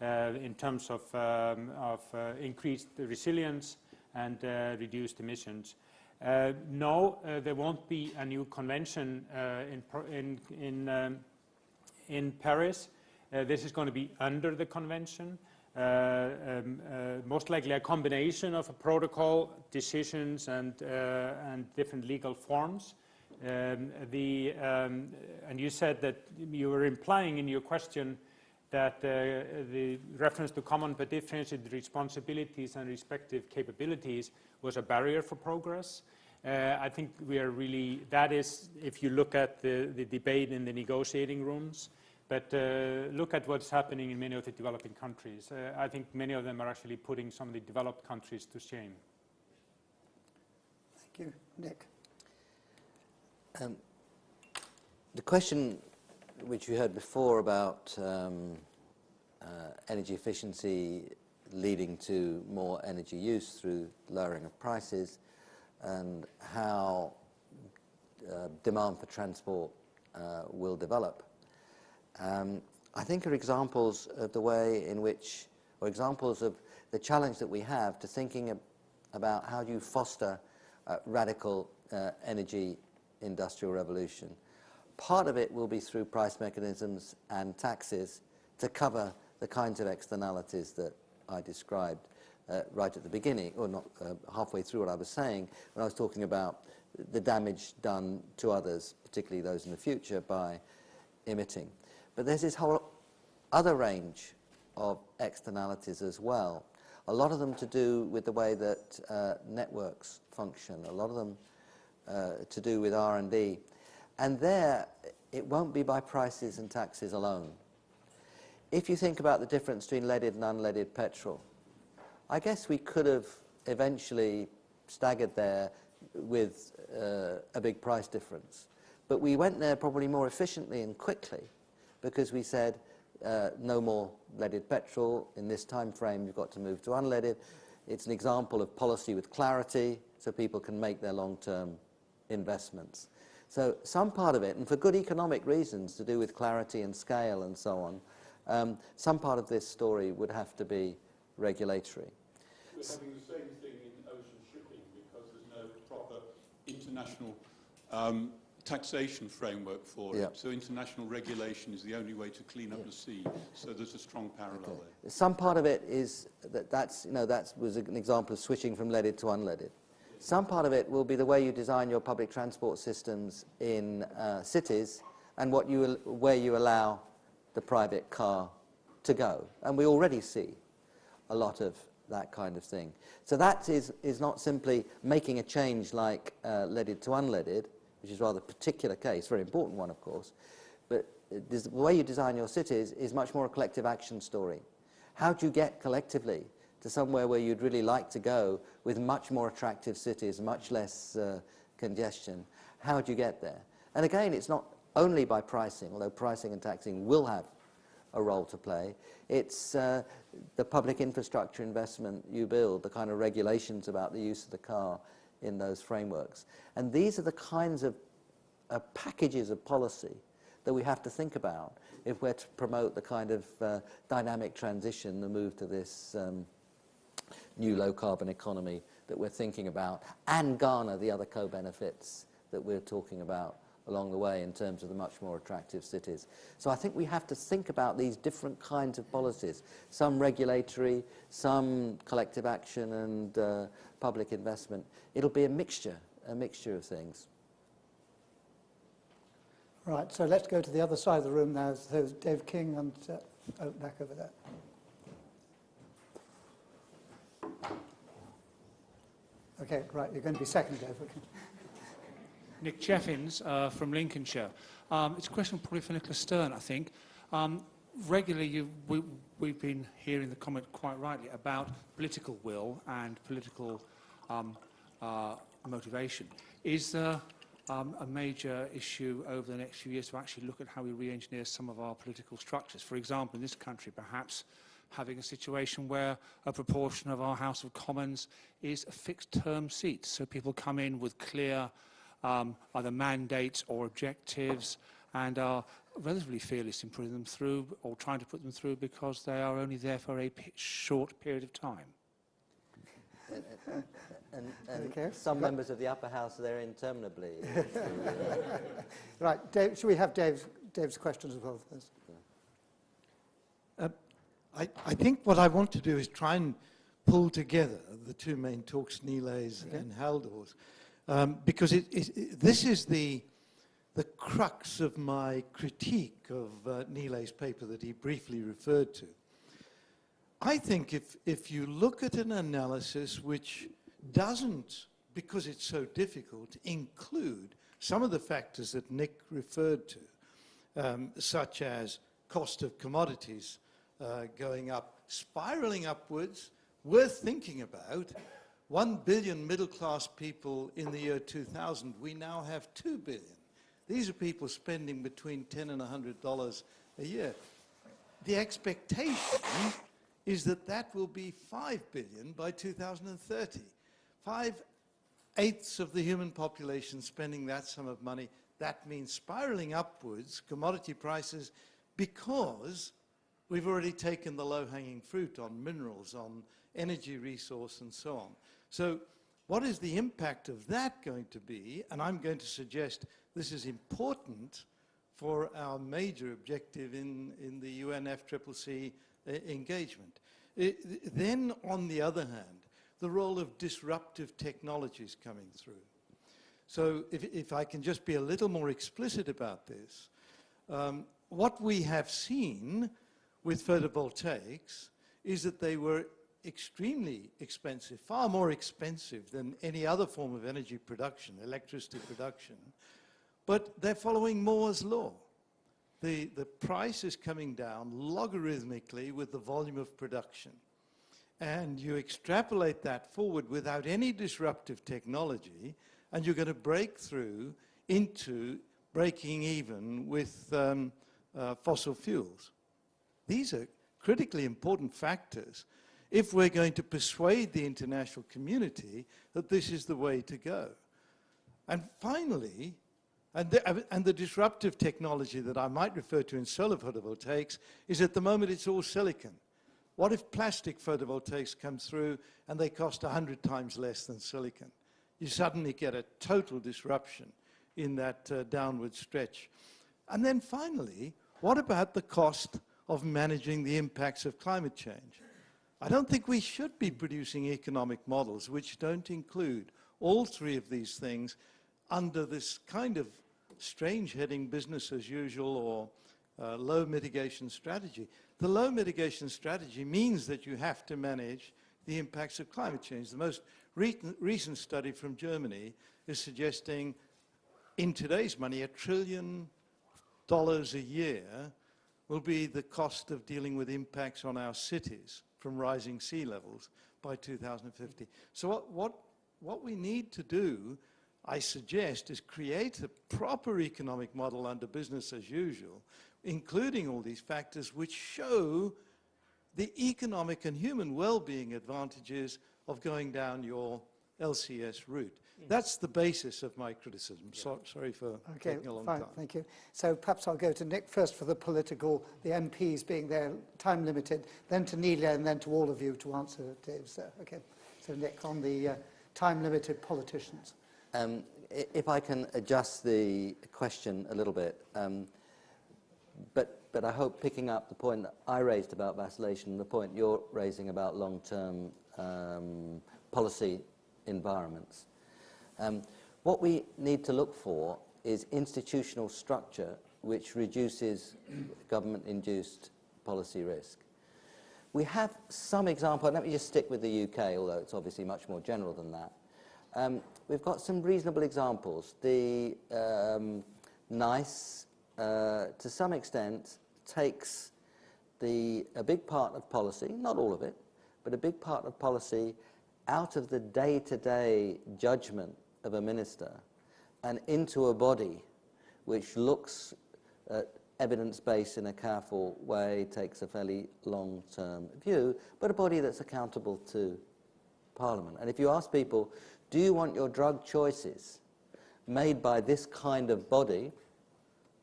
in terms of increased resilience and reduced emissions. No, there won't be a new convention in Paris. This is going to be under the convention. Most likely a combination of a protocol, decisions, and different legal forms. And you said that you were implying in your question that the reference to common but differentiated responsibilities and respective capabilities was a barrier for progress. I think we are really, that is, if you look at the debate in the negotiating rooms, but look at what's happening in many of the developing countries. I think many of them are actually putting some of the developed countries to shame. Thank you. Nick? The question which you heard before about energy efficiency leading to more energy use through lowering of prices, and how demand for transport will develop, I think are examples of the way in which, or examples of the challenge that we have to thinking about how do you foster radical energy industrial revolution. Part of it will be through price mechanisms and taxes to cover the kinds of externalities that I described right at the beginning, or not halfway through what I was saying, when I was talking about the damage done to others, particularly those in the future, by emitting. But there's this whole other range of externalities as well, a lot of them to do with the way that networks function, a lot of them to do with R&D. And there, it won't be by prices and taxes alone. If you think about the difference between leaded and unleaded petrol, I guess we could have eventually staggered there with a big price difference. But we went there probably more efficiently and quickly because we said no more leaded petrol. In this time frame, you've got to move to unleaded. It's an example of policy with clarity so people can make their long-term investments. So some part of it, and for good economic reasons to do with clarity and scale and so on, some part of this story would have to be regulatory. We're having the same thing in ocean shipping because there's no proper international taxation framework for it. So international regulation is the only way to clean up the sea. So there's a strong parallel there. Some part of it is that was an example of switching from leaded to unleaded. Some part of it will be the way you design your public transport systems in cities and where you allow the private car to go. And we already see a lot of that kind of thing. So that is not simply making a change like leaded to unleaded, which is a rather particular case, very important one, of course. But the way you design your cities is much more a collective action story. How do you get collectively to somewhere where you'd really like to go with much more attractive cities, much less congestion? How do you get there? And again, it's not only by pricing, although pricing and taxing will have a role to play. It's the public infrastructure investment you build, the kind of regulations about the use of the car in those frameworks. And these are the kinds of packages of policy that we have to think about if we're to promote the kind of dynamic transition, the move to this new low-carbon economy that we're thinking about, and garner the other co-benefits that we're talking about along the way in terms of the much more attractive cities. So I think we have to think about these different kinds of policies, some regulatory, some collective action and public investment. It'll be a mixture of things. Right, so let's go to the other side of the room now. There's Dave King and back over there. Okay, right, you're going to be second, Dave. Okay. Nick Cheffins from Lincolnshire. It's a question probably for Nicholas Stern, I think. Regularly, we've been hearing the comment quite rightly about political will and political motivation. Is there a major issue over the next few years to actually look at how we re-engineer some of our political structures? For example, in this country, perhaps having a situation where a proportion of our House of Commons is a fixed-term seat, so people come in with clear either mandates or objectives and are relatively fearless in putting them through or trying to put them through because they are only there for a short period of time. And Okay. some members of the upper house are there interminably. Right, Dave, should we have Dave's questions as well? Please? I think what I want to do is try and pull together the two main talks, Nilay's and Haldor's, because this is the crux of my critique of Nilay's paper that he briefly referred to. I think if you look at an analysis which doesn't, because it's so difficult, include some of the factors that Nick referred to, such as cost of commodities going up, spiraling upwards, worth thinking about. 1 billion middle-class people in the year 2000, we now have 2 billion. These are people spending between $10 and $100 a year. The expectation is that that will be 5 billion by 2030. 5/8 of the human population spending that sum of money. That means spiraling upwards, commodity prices, because we've already taken the low-hanging fruit on minerals, on energy resource, and so on. So what is the impact of that going to be? And I'm going to suggest this is important for our major objective in the UNFCCC engagement. Then, on the other hand, the role of disruptive technologies coming through. So if I can just be a little more explicit about this, what we have seen with photovoltaics is that they were extremely expensive, far more expensive than any other form of energy production, electricity production, but they're following Moore's law. The price is coming down logarithmically with the volume of production. And you extrapolate that forward without any disruptive technology, and you're going to break through into breaking even with fossil fuels. These are critically important factors if we're going to persuade the international community that this is the way to go. And finally, and the disruptive technology that I might refer to in solar photovoltaics is at the moment it's all silicon. What if plastic photovoltaics come through and they cost 100 times less than silicon? You suddenly get a total disruption in that downward stretch. And then finally, what about the cost of managing the impacts of climate change? I don't think we should be producing economic models which don't include all three of these things under this kind of strange heading business as usual or low mitigation strategy. The low mitigation strategy means that you have to manage the impacts of climate change. The most recent study from Germany is suggesting, in today's money, $1 trillion a year will be the cost of dealing with impacts on our cities from rising sea levels by 2050. So what we need to do, I suggest, is create a proper economic model under business as usual, including all these factors which show the economic and human well-being advantages of going down your LCS route. That's the basis of my criticism. Sorry for taking a long time. Thank you. So perhaps I'll go to Nick first for the political, the MPs being there, time limited, then to Nilay, and then to all of you to answer Dave's there. Okay. So Nick, on the time-limited politicians. If I can adjust the question a little bit, but I hope picking up the point that I raised about vacillation and the point you're raising about long-term policy environments. What we need to look for is institutional structure which reduces government-induced policy risk. We have some example, let me just stick with the UK, although it's obviously much more general than that. We've got some reasonable examples. The NICE, to some extent, takes a big part of policy, not all of it, but a big part of policy out of the day-to-day judgment of a minister and into a body which looks at evidence base in a careful way, takes a fairly long-term view, but a body that's accountable to Parliament. And if you ask people, do you want your drug choices made by this kind of body,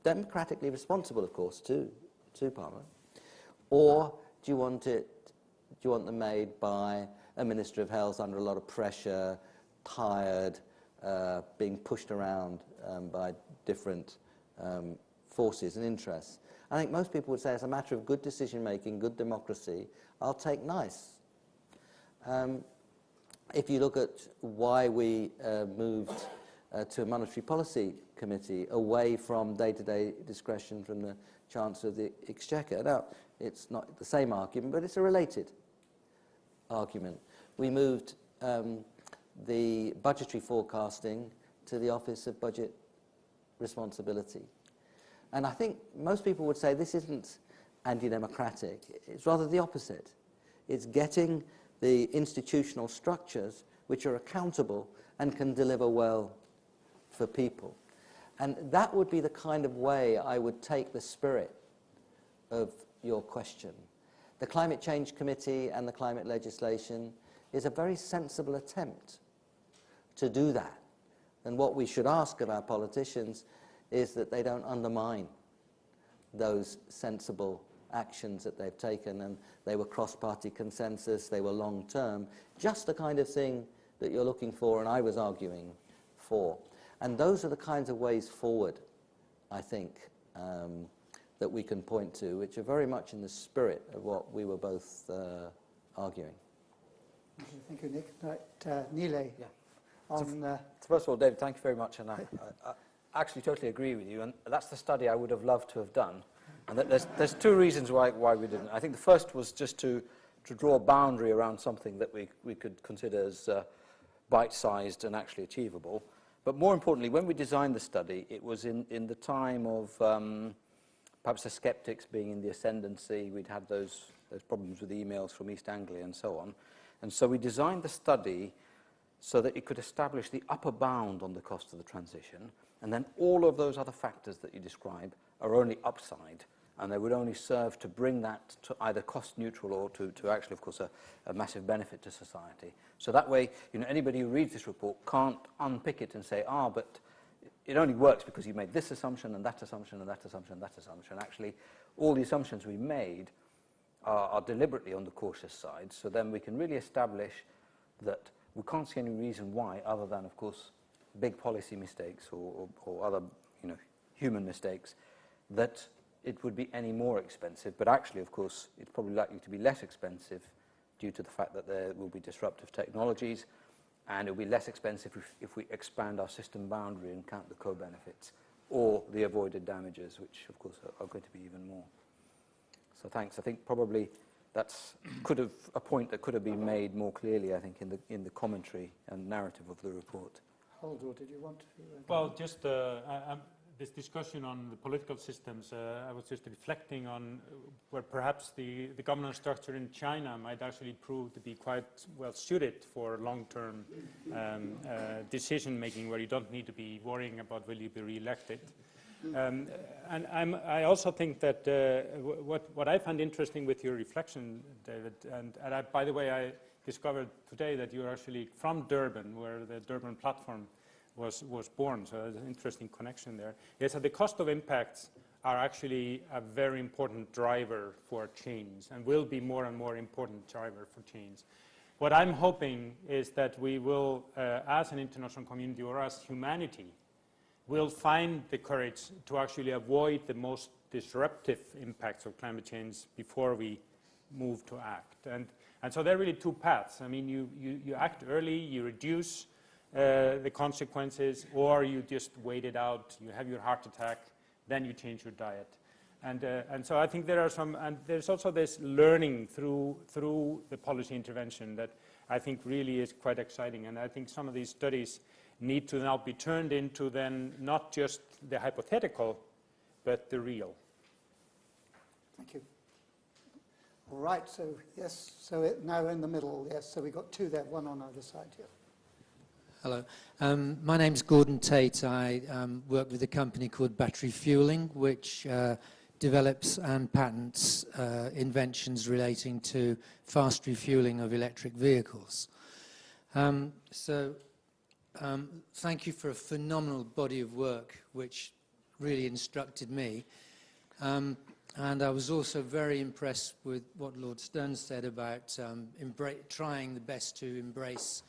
democratically responsible, of course, to Parliament, or do you want them made by a Minister of Health under a lot of pressure, tired, being pushed around by different forces and interests. I think most people would say as a matter of good decision-making, good democracy, I'll take nice. If you look at why we moved to a monetary policy committee away from day-to-day discretion from the Chancellor of the Exchequer, now, it's not the same argument, but it's a related argument. We moved the budgetary forecasting to the Office of Budget Responsibility. And I think most people would say this isn't anti-democratic. It's rather the opposite. It's getting the institutional structures which are accountable and can deliver well for people. And that would be the kind of way I would take the spirit of your question. The Climate Change Committee and the climate legislation is a very sensible attempt to do that. And what we should ask of our politicians is that they don't undermine those sensible actions that they've taken, and they were cross-party consensus, they were long-term, just the kind of thing that you're looking for and I was arguing for. And those are the kinds of ways forward, I think, that we can point to, which are very much in the spirit of what we were both arguing. Thank you, Nick. Right, Nilay. Yeah. On, First of all, David, thank you very much, and I actually totally agree with you, and that's the study I would have loved to have done. And there's two reasons why we didn't. I think the first was just to draw a boundary around something that we could consider as bite-sized and actually achievable. But more importantly, when we designed the study, it was in the time of perhaps the skeptics being in the ascendancy. We'd had those problems with emails from East Anglia and so on. And so we designed the study so that it could establish the upper bound on the cost of the transition, and then all of those other factors that you describe are only upside, and they would only serve to bring that to either cost neutral or to actually, of course, a massive benefit to society. So that way, anybody who reads this report can't unpick it and say, but it only works because you made this assumption and that assumption and that assumption and that assumption. Actually, all the assumptions we made are deliberately on the cautious side, so then we can really establish that we can't see any reason why, other than, of course, big policy mistakes or other human mistakes, that it would be any more expensive. But actually, of course, it's probably likely to be less expensive due to the fact that there will be disruptive technologies, and it will be less expensive if we expand our system boundary and count the co-benefits or the avoided damages, which, of course, are going to be even more. So thanks. I think probably that's a point that could have been made more clearly, I think, in the commentary and narrative of the report. Haldor, did you want to? Well, just this discussion on the political systems, I was just reflecting on where perhaps the governance structure in China might actually prove to be quite well suited for long-term decision-making, where you don't need to be worrying about will you be re-elected. And I also think that what I find interesting with your reflection, David, and by the way, I discovered today that you're actually from Durban, where the Durban platform was born, so there's an interesting connection there. Yes, so the cost of impacts are actually a very important driver for change and will be more and more important driver for change. What I'm hoping is that we will, as an international community or as humanity, will find the courage to actually avoid the most disruptive impacts of climate change before we move to act. And so there are really two paths. I mean, you act early, you reduce the consequences, or you just wait it out, you have your heart attack, then you change your diet. And so I think there are some, and there's also this learning through the policy intervention that I think really is quite exciting. And I think some of these studies need to now be turned into then not just the hypothetical, but the real. Thank you. All right, so yes, so now in the middle, yes, so we've got two there, one on either side here. Hello, my name's Gordon Tate. I work with a company called Battery Fueling, which develops and patents inventions relating to fast refueling of electric vehicles. Thank you for a phenomenal body of work, which really instructed me. And I was also very impressed with what Lord Stern said about trying the best to embrace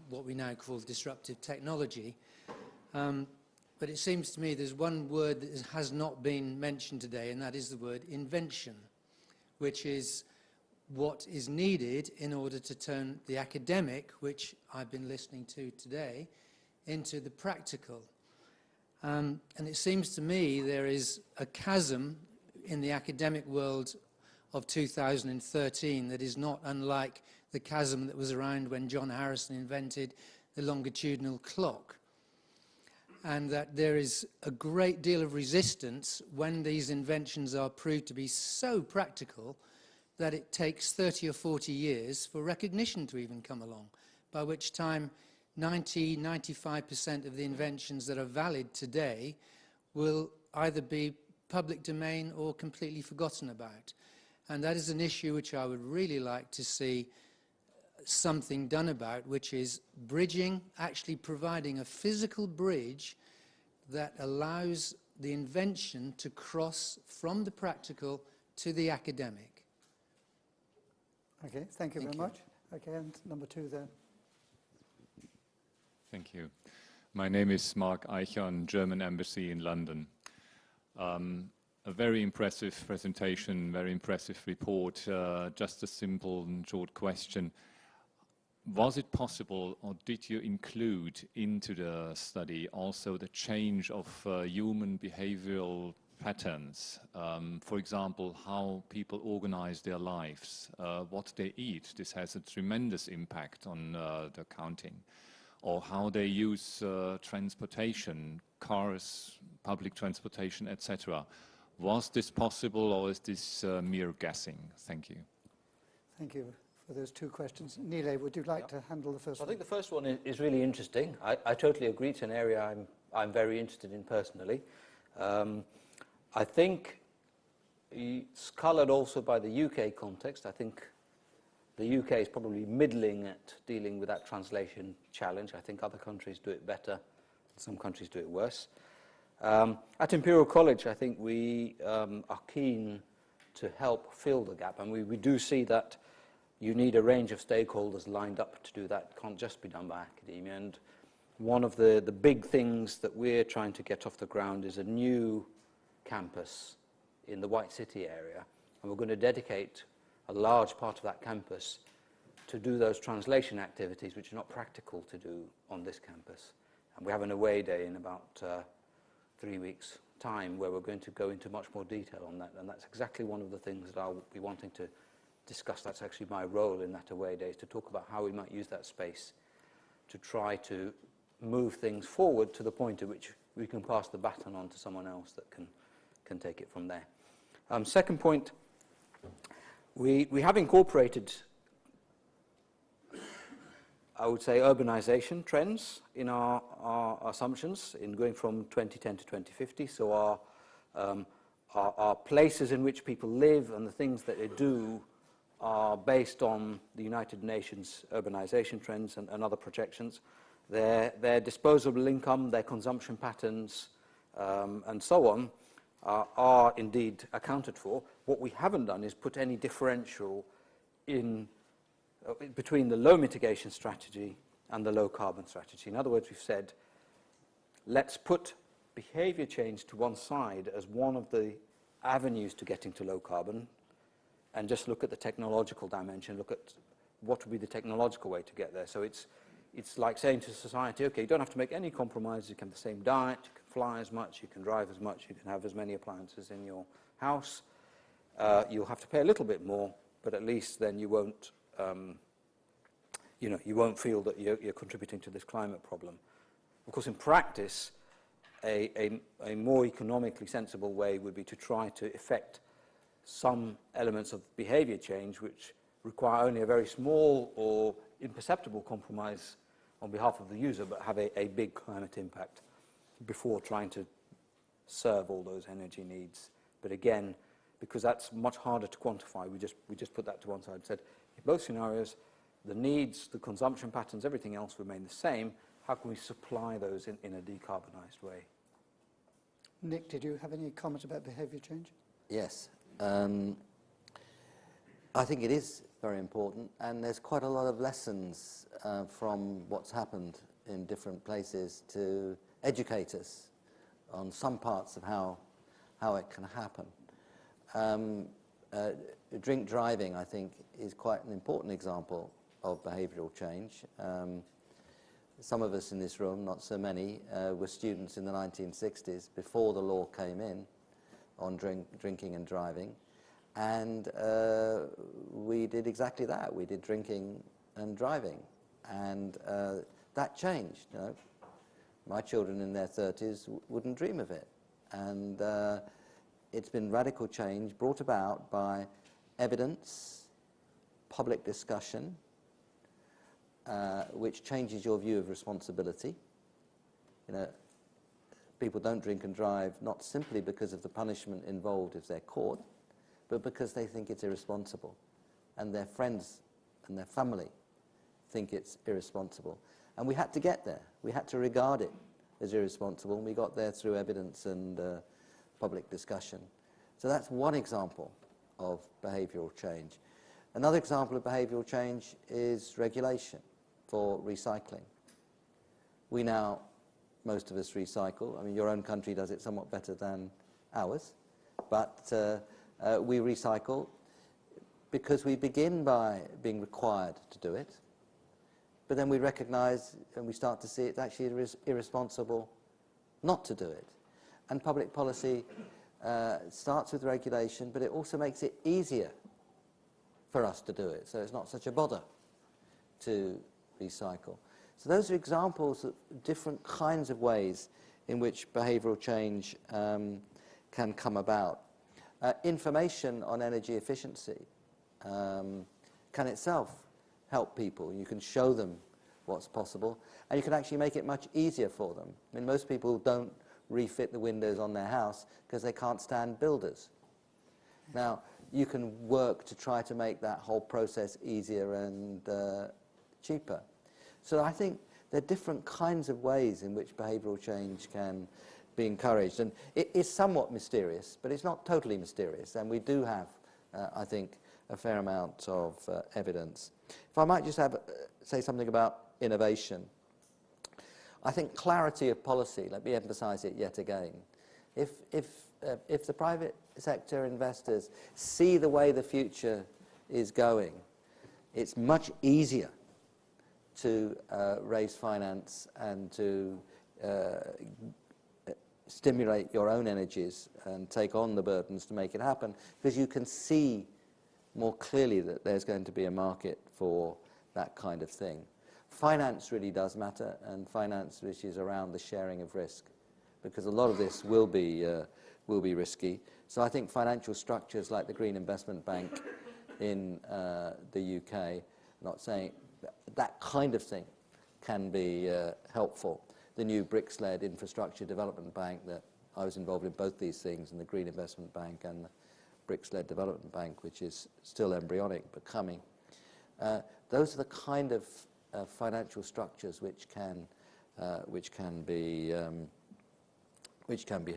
what we now call disruptive technology. But it seems to me there's one word that has not been mentioned today, and that is the word invention, which is what is needed in order to turn the academic, which I've been listening to today, into the practical. And it seems to me there is a chasm in the academic world of 2013 that is not unlike the chasm that was around when John Harrison invented the longitudinal clock. And that there is a great deal of resistance when these inventions are proved to be so practical that it takes 30 or 40 years for recognition to even come along, by which time 95% of the inventions that are valid today will either be public domain or completely forgotten about. And that is an issue which I would really like to see something done about, which is bridging, actually providing a physical bridge that allows the invention to cross from the practical to the academic. Okay, thank you very much. Okay, and number 2 there. Thank you. My name is Mark Eichhorn, German Embassy in London. A very impressive presentation, very impressive report. Just a simple and short question. Was it possible, or did you include into the study also the change of human behavioral patterns? For example, how people organize their lives, what they eat. This has a tremendous impact on the counting. Or how they use transportation, cars, public transportation, etc. Was this possible, or is this mere guessing? Thank you. Thank you for those 2 questions. Nilay, would you like to handle the first one? I think the first one is really interesting. I totally agree. It's an area I'm very interested in personally. I think it's coloured also by the UK context. I think the UK is probably middling at dealing with that translation challenge. I think other countries do it better. Some countries do it worse. At Imperial College, I think we are keen to help fill the gap. And we do see that you need a range of stakeholders lined up to do that. It can't just be done by academia. And one of the big things that we're trying to get off the ground is a new campus in the White City area. And we're going to dedicate a large part of that campus to do those translation activities which are not practical to do on this campus. And we have an away day in about 3 weeks' time where we're going to go into much more detail on that. And that's exactly one of the things that I'll be wanting to discuss. That's actually my role in that away day, is to talk about how we might use that space to try to move things forward to the point at which we can pass the baton on to someone else that can take it from there. Second point, we have incorporated, I would say, urbanization trends in our assumptions in going from 2010 to 2050. So our places in which people live and the things that they do are based on the United Nations urbanization trends and other projections. Their disposable income, their consumption patterns, and so on are indeed accounted for. What we haven't done is put any differential in between the low mitigation strategy and the low carbon strategy. In other words, we've said, let's put behavior change to one side as one of the avenues to getting to low carbon, and just look at the technological dimension, look at what would be the technological way to get there. So it's like saying to society, okay, you don't have to make any compromises, you can have the same diet, you can fly as much, you can drive as much, you can have as many appliances in your house. You'll have to pay a little bit more, but at least then you won't you won't feel that you're contributing to this climate problem. Of course, in practice, a more economically sensible way would be to try to effect some elements of behavior change which require only a very small or imperceptible compromise on behalf of the user, but have a big climate impact before trying to serve all those energy needs. But again, because that's much harder to quantify, we just put that to one side and said, in both scenarios, the needs, the consumption patterns, everything else remain the same. How can we supply those in a decarbonised way? Nick, did you have any comment about behaviour change? Yes. I think it is very important. And there's quite a lot of lessons from what's happened in different places to educate us on some parts of how it can happen. Drink driving, I think, is quite an important example of behavioural change. Some of us in this room, not so many, were students in the 1960s before the law came in on drinking and driving. And we did exactly that. We did drinking and driving. And that changed. You know? My children in their 30s wouldn't dream of it. And it's been radical change brought about by evidence, public discussion, which changes your view of responsibility. You know, people don't drink and drive not simply because of the punishment involved if they're caught, but because they think it's irresponsible, and their friends and their family think it's irresponsible. And we had to get there. We had to regard it as irresponsible, and we got there through evidence and public discussion. So that's one example of behavioural change. Another example of behavioural change is regulation for recycling. We now, most of us recycle. I mean, your own country does it somewhat better than ours, but we recycle because we begin by being required to do it, but then we recognise and we start to see it's actually irresponsible not to do it. And public policy starts with regulation, but it also makes it easier for us to do it, so it's not such a bother to recycle. So those are examples of different kinds of ways in which behavioural change can come about. Information on energy efficiency can itself help people. You can show them what's possible, and you can actually make it much easier for them. I mean, most people don't refit the windows on their house because they can't stand builders. Now, you can work to try to make that whole process easier and cheaper. So I think there are different kinds of ways in which behavioural change can be encouraged. And it is somewhat mysterious, but it's not totally mysterious. And we do have, I think, a fair amount of evidence. If I might just say something about innovation. I think clarity of policy, let me emphasise it yet again. If the private sector investors see the way the future is going, it's much easier to raise finance and to stimulate your own energies and take on the burdens to make it happen, because you can see more clearly that there's going to be a market for that kind of thing. Finance really does matter, and finance which is around the sharing of risk, because a lot of this will be risky. So I think financial structures like the Green Investment Bank in the UK, not saying that kind of thing can be helpful. The new BRICS-led Infrastructure Development Bank, that I was involved in both these things, and the Green Investment Bank and the BRICS-led Development Bank, which is still embryonic but coming. Those are the kind of financial structures which can be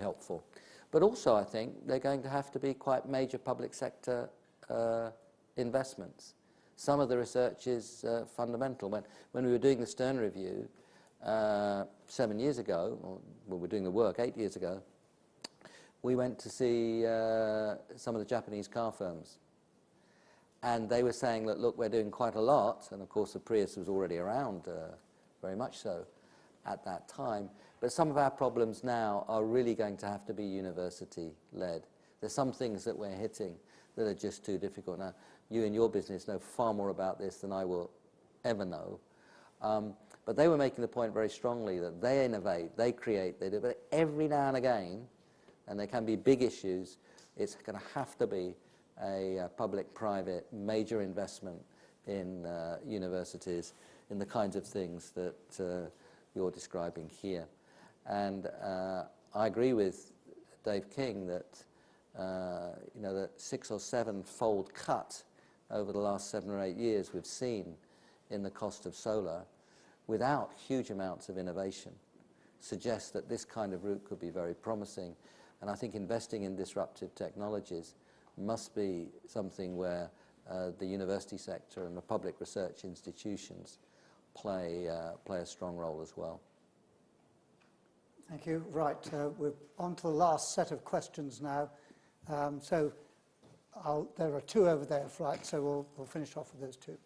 helpful. But also, I think they're going to have to be quite major public sector investments. Some of the research is fundamental. When we were doing the Stern Review 7 years ago, or when we were doing the work 8 years ago, we went to see some of the Japanese car firms. And they were saying that, look, we're doing quite a lot, and of course the Prius was already around, very much so, at that time. But some of our problems now are really going to have to be university-led. There's some things that we're hitting that are just too difficult. Now, you in your business know far more about this than I will ever know. But they were making the point very strongly that they innovate, they create, they do, but every now and again, and there can be big issues, it's going to have to be a public-private major investment in universities, in the kinds of things that you're describing here. And I agree with Dave King that the 6 or 7-fold cut over the last 7 or 8 years we've seen in the cost of solar, without huge amounts of innovation, suggests that this kind of route could be very promising. And I think investing in disruptive technologies must be something where the university sector and the public research institutions play a strong role as well. Thank you. Right, we're on to the last set of questions now. So there are two over there, right, so we'll finish off with those two.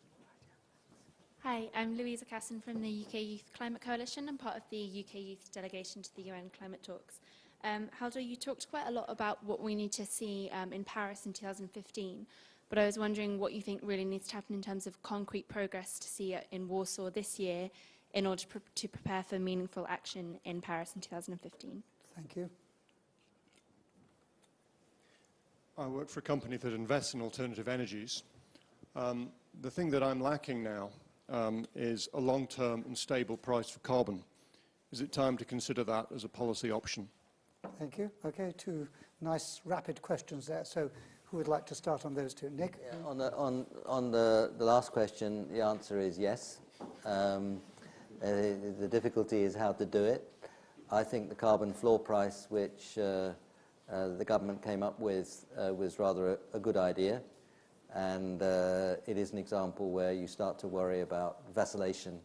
Hi, I'm Louisa Casson from the UK Youth Climate Coalition. I'm part of the UK Youth delegation to the UN Climate Talks. Haldor, you talked quite a lot about what we need to see in Paris in 2015, but I was wondering what you think really needs to happen in terms of concrete progress to see in Warsaw this year in order to prepare for meaningful action in Paris in 2015. Thank you. I work for a company that invests in alternative energies. The thing that I'm lacking now is a long-term and stable price for carbon. Is it time to consider that as a policy option? Thank you. Okay, two nice rapid questions there. So who would like to start on those two? Nick? Yeah, on the last question, the answer is yes. The difficulty is how to do it. I think the carbon floor price, which the government came up with, was rather a good idea. And it is an example where you start to worry about vacillation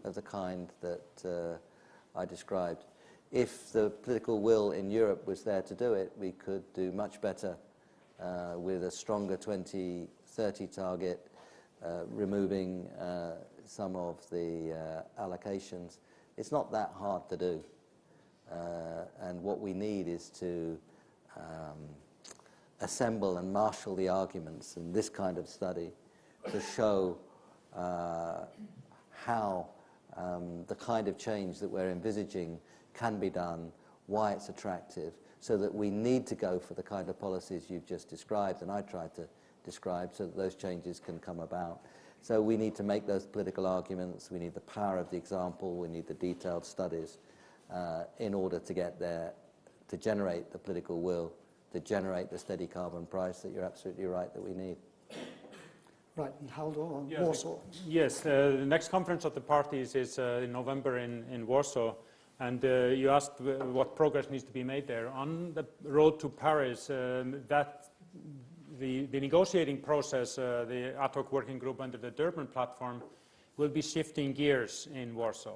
of the kind that I described. If the political will in Europe was there to do it, we could do much better with a stronger 2030 target, removing some of the allocations. It's not that hard to do. And what we need is to assemble and marshal the arguments in this kind of study to show how the kind of change that we're envisaging can be done, why it's attractive, so that we need to go for the kind of policies you've just described and I tried to describe, so that those changes can come about. So we need to make those political arguments, we need the power of the example, we need the detailed studies in order to get there, to generate the political will, to generate the steady carbon price that you're absolutely right that we need. Right, and Haldor on Warsaw. Yes, the next conference of the parties is in November in Warsaw. And you asked what progress needs to be made there. On the road to Paris, that the negotiating process, the ad hoc working group under the Durban platform, will be shifting gears in Warsaw.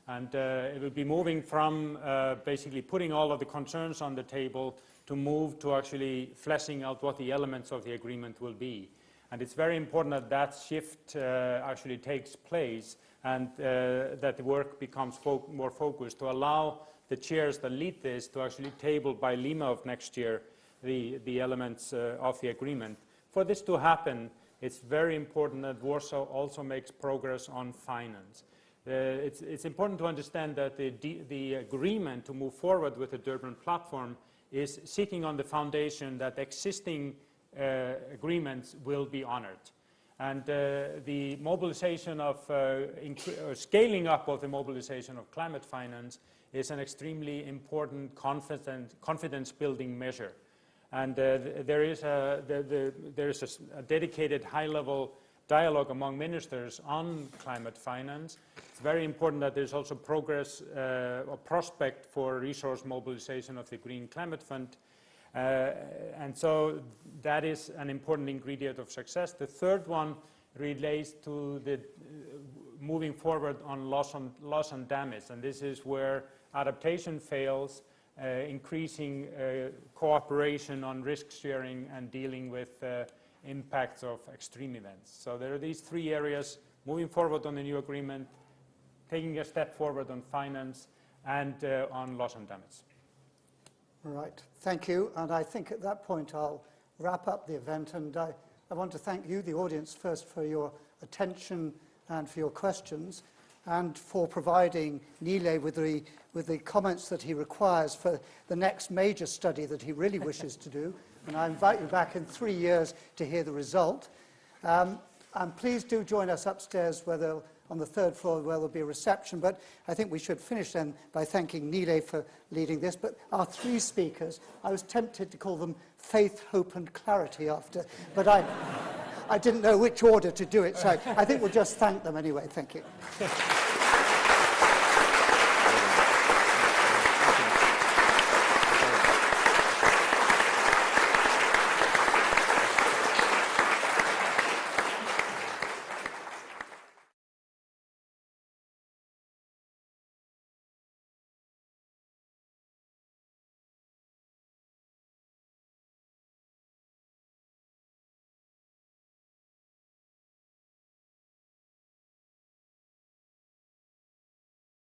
And it will be moving from basically putting all of the concerns on the table to move to actually fleshing out what the elements of the agreement will be. And it's very important that that shift actually takes place and that the work becomes more focused to allow the chairs that lead this to actually table by Lima of next year the elements of the agreement. For this to happen, it's very important that Warsaw also makes progress on finance. It's important to understand that the agreement to move forward with the Durban platform is sitting on the foundation that existing agreements will be honored. And the mobilization of, scaling up of the mobilization of climate finance is an extremely important confidence-building measure. And there is a dedicated high-level dialogue among ministers on climate finance. It's very important that there's also progress or prospect for resource mobilization of the Green Climate Fund. And so that is an important ingredient of success. The third one relates to the moving forward on loss and damage. And this is where adaptation fails, increasing cooperation on risk sharing and dealing with impacts of extreme events. So there are these three areas: moving forward on the new agreement, taking a step forward on finance, and on loss and damage. All right, thank you. And I think at that point I'll wrap up the event. And I want to thank you, the audience, first for your attention and for your questions, and for providing Nilay with the comments that he requires for the next major study that he really wishes to do. And I invite you back in 3 years to hear the result. And please do join us upstairs on the third floor where there'll be a reception. But I think we should finish then by thanking Nilay for leading this. But our three speakers, I was tempted to call them Faith, Hope and Clarity after, but I didn't know which order to do it. So I think we'll just thank them anyway. Thank you.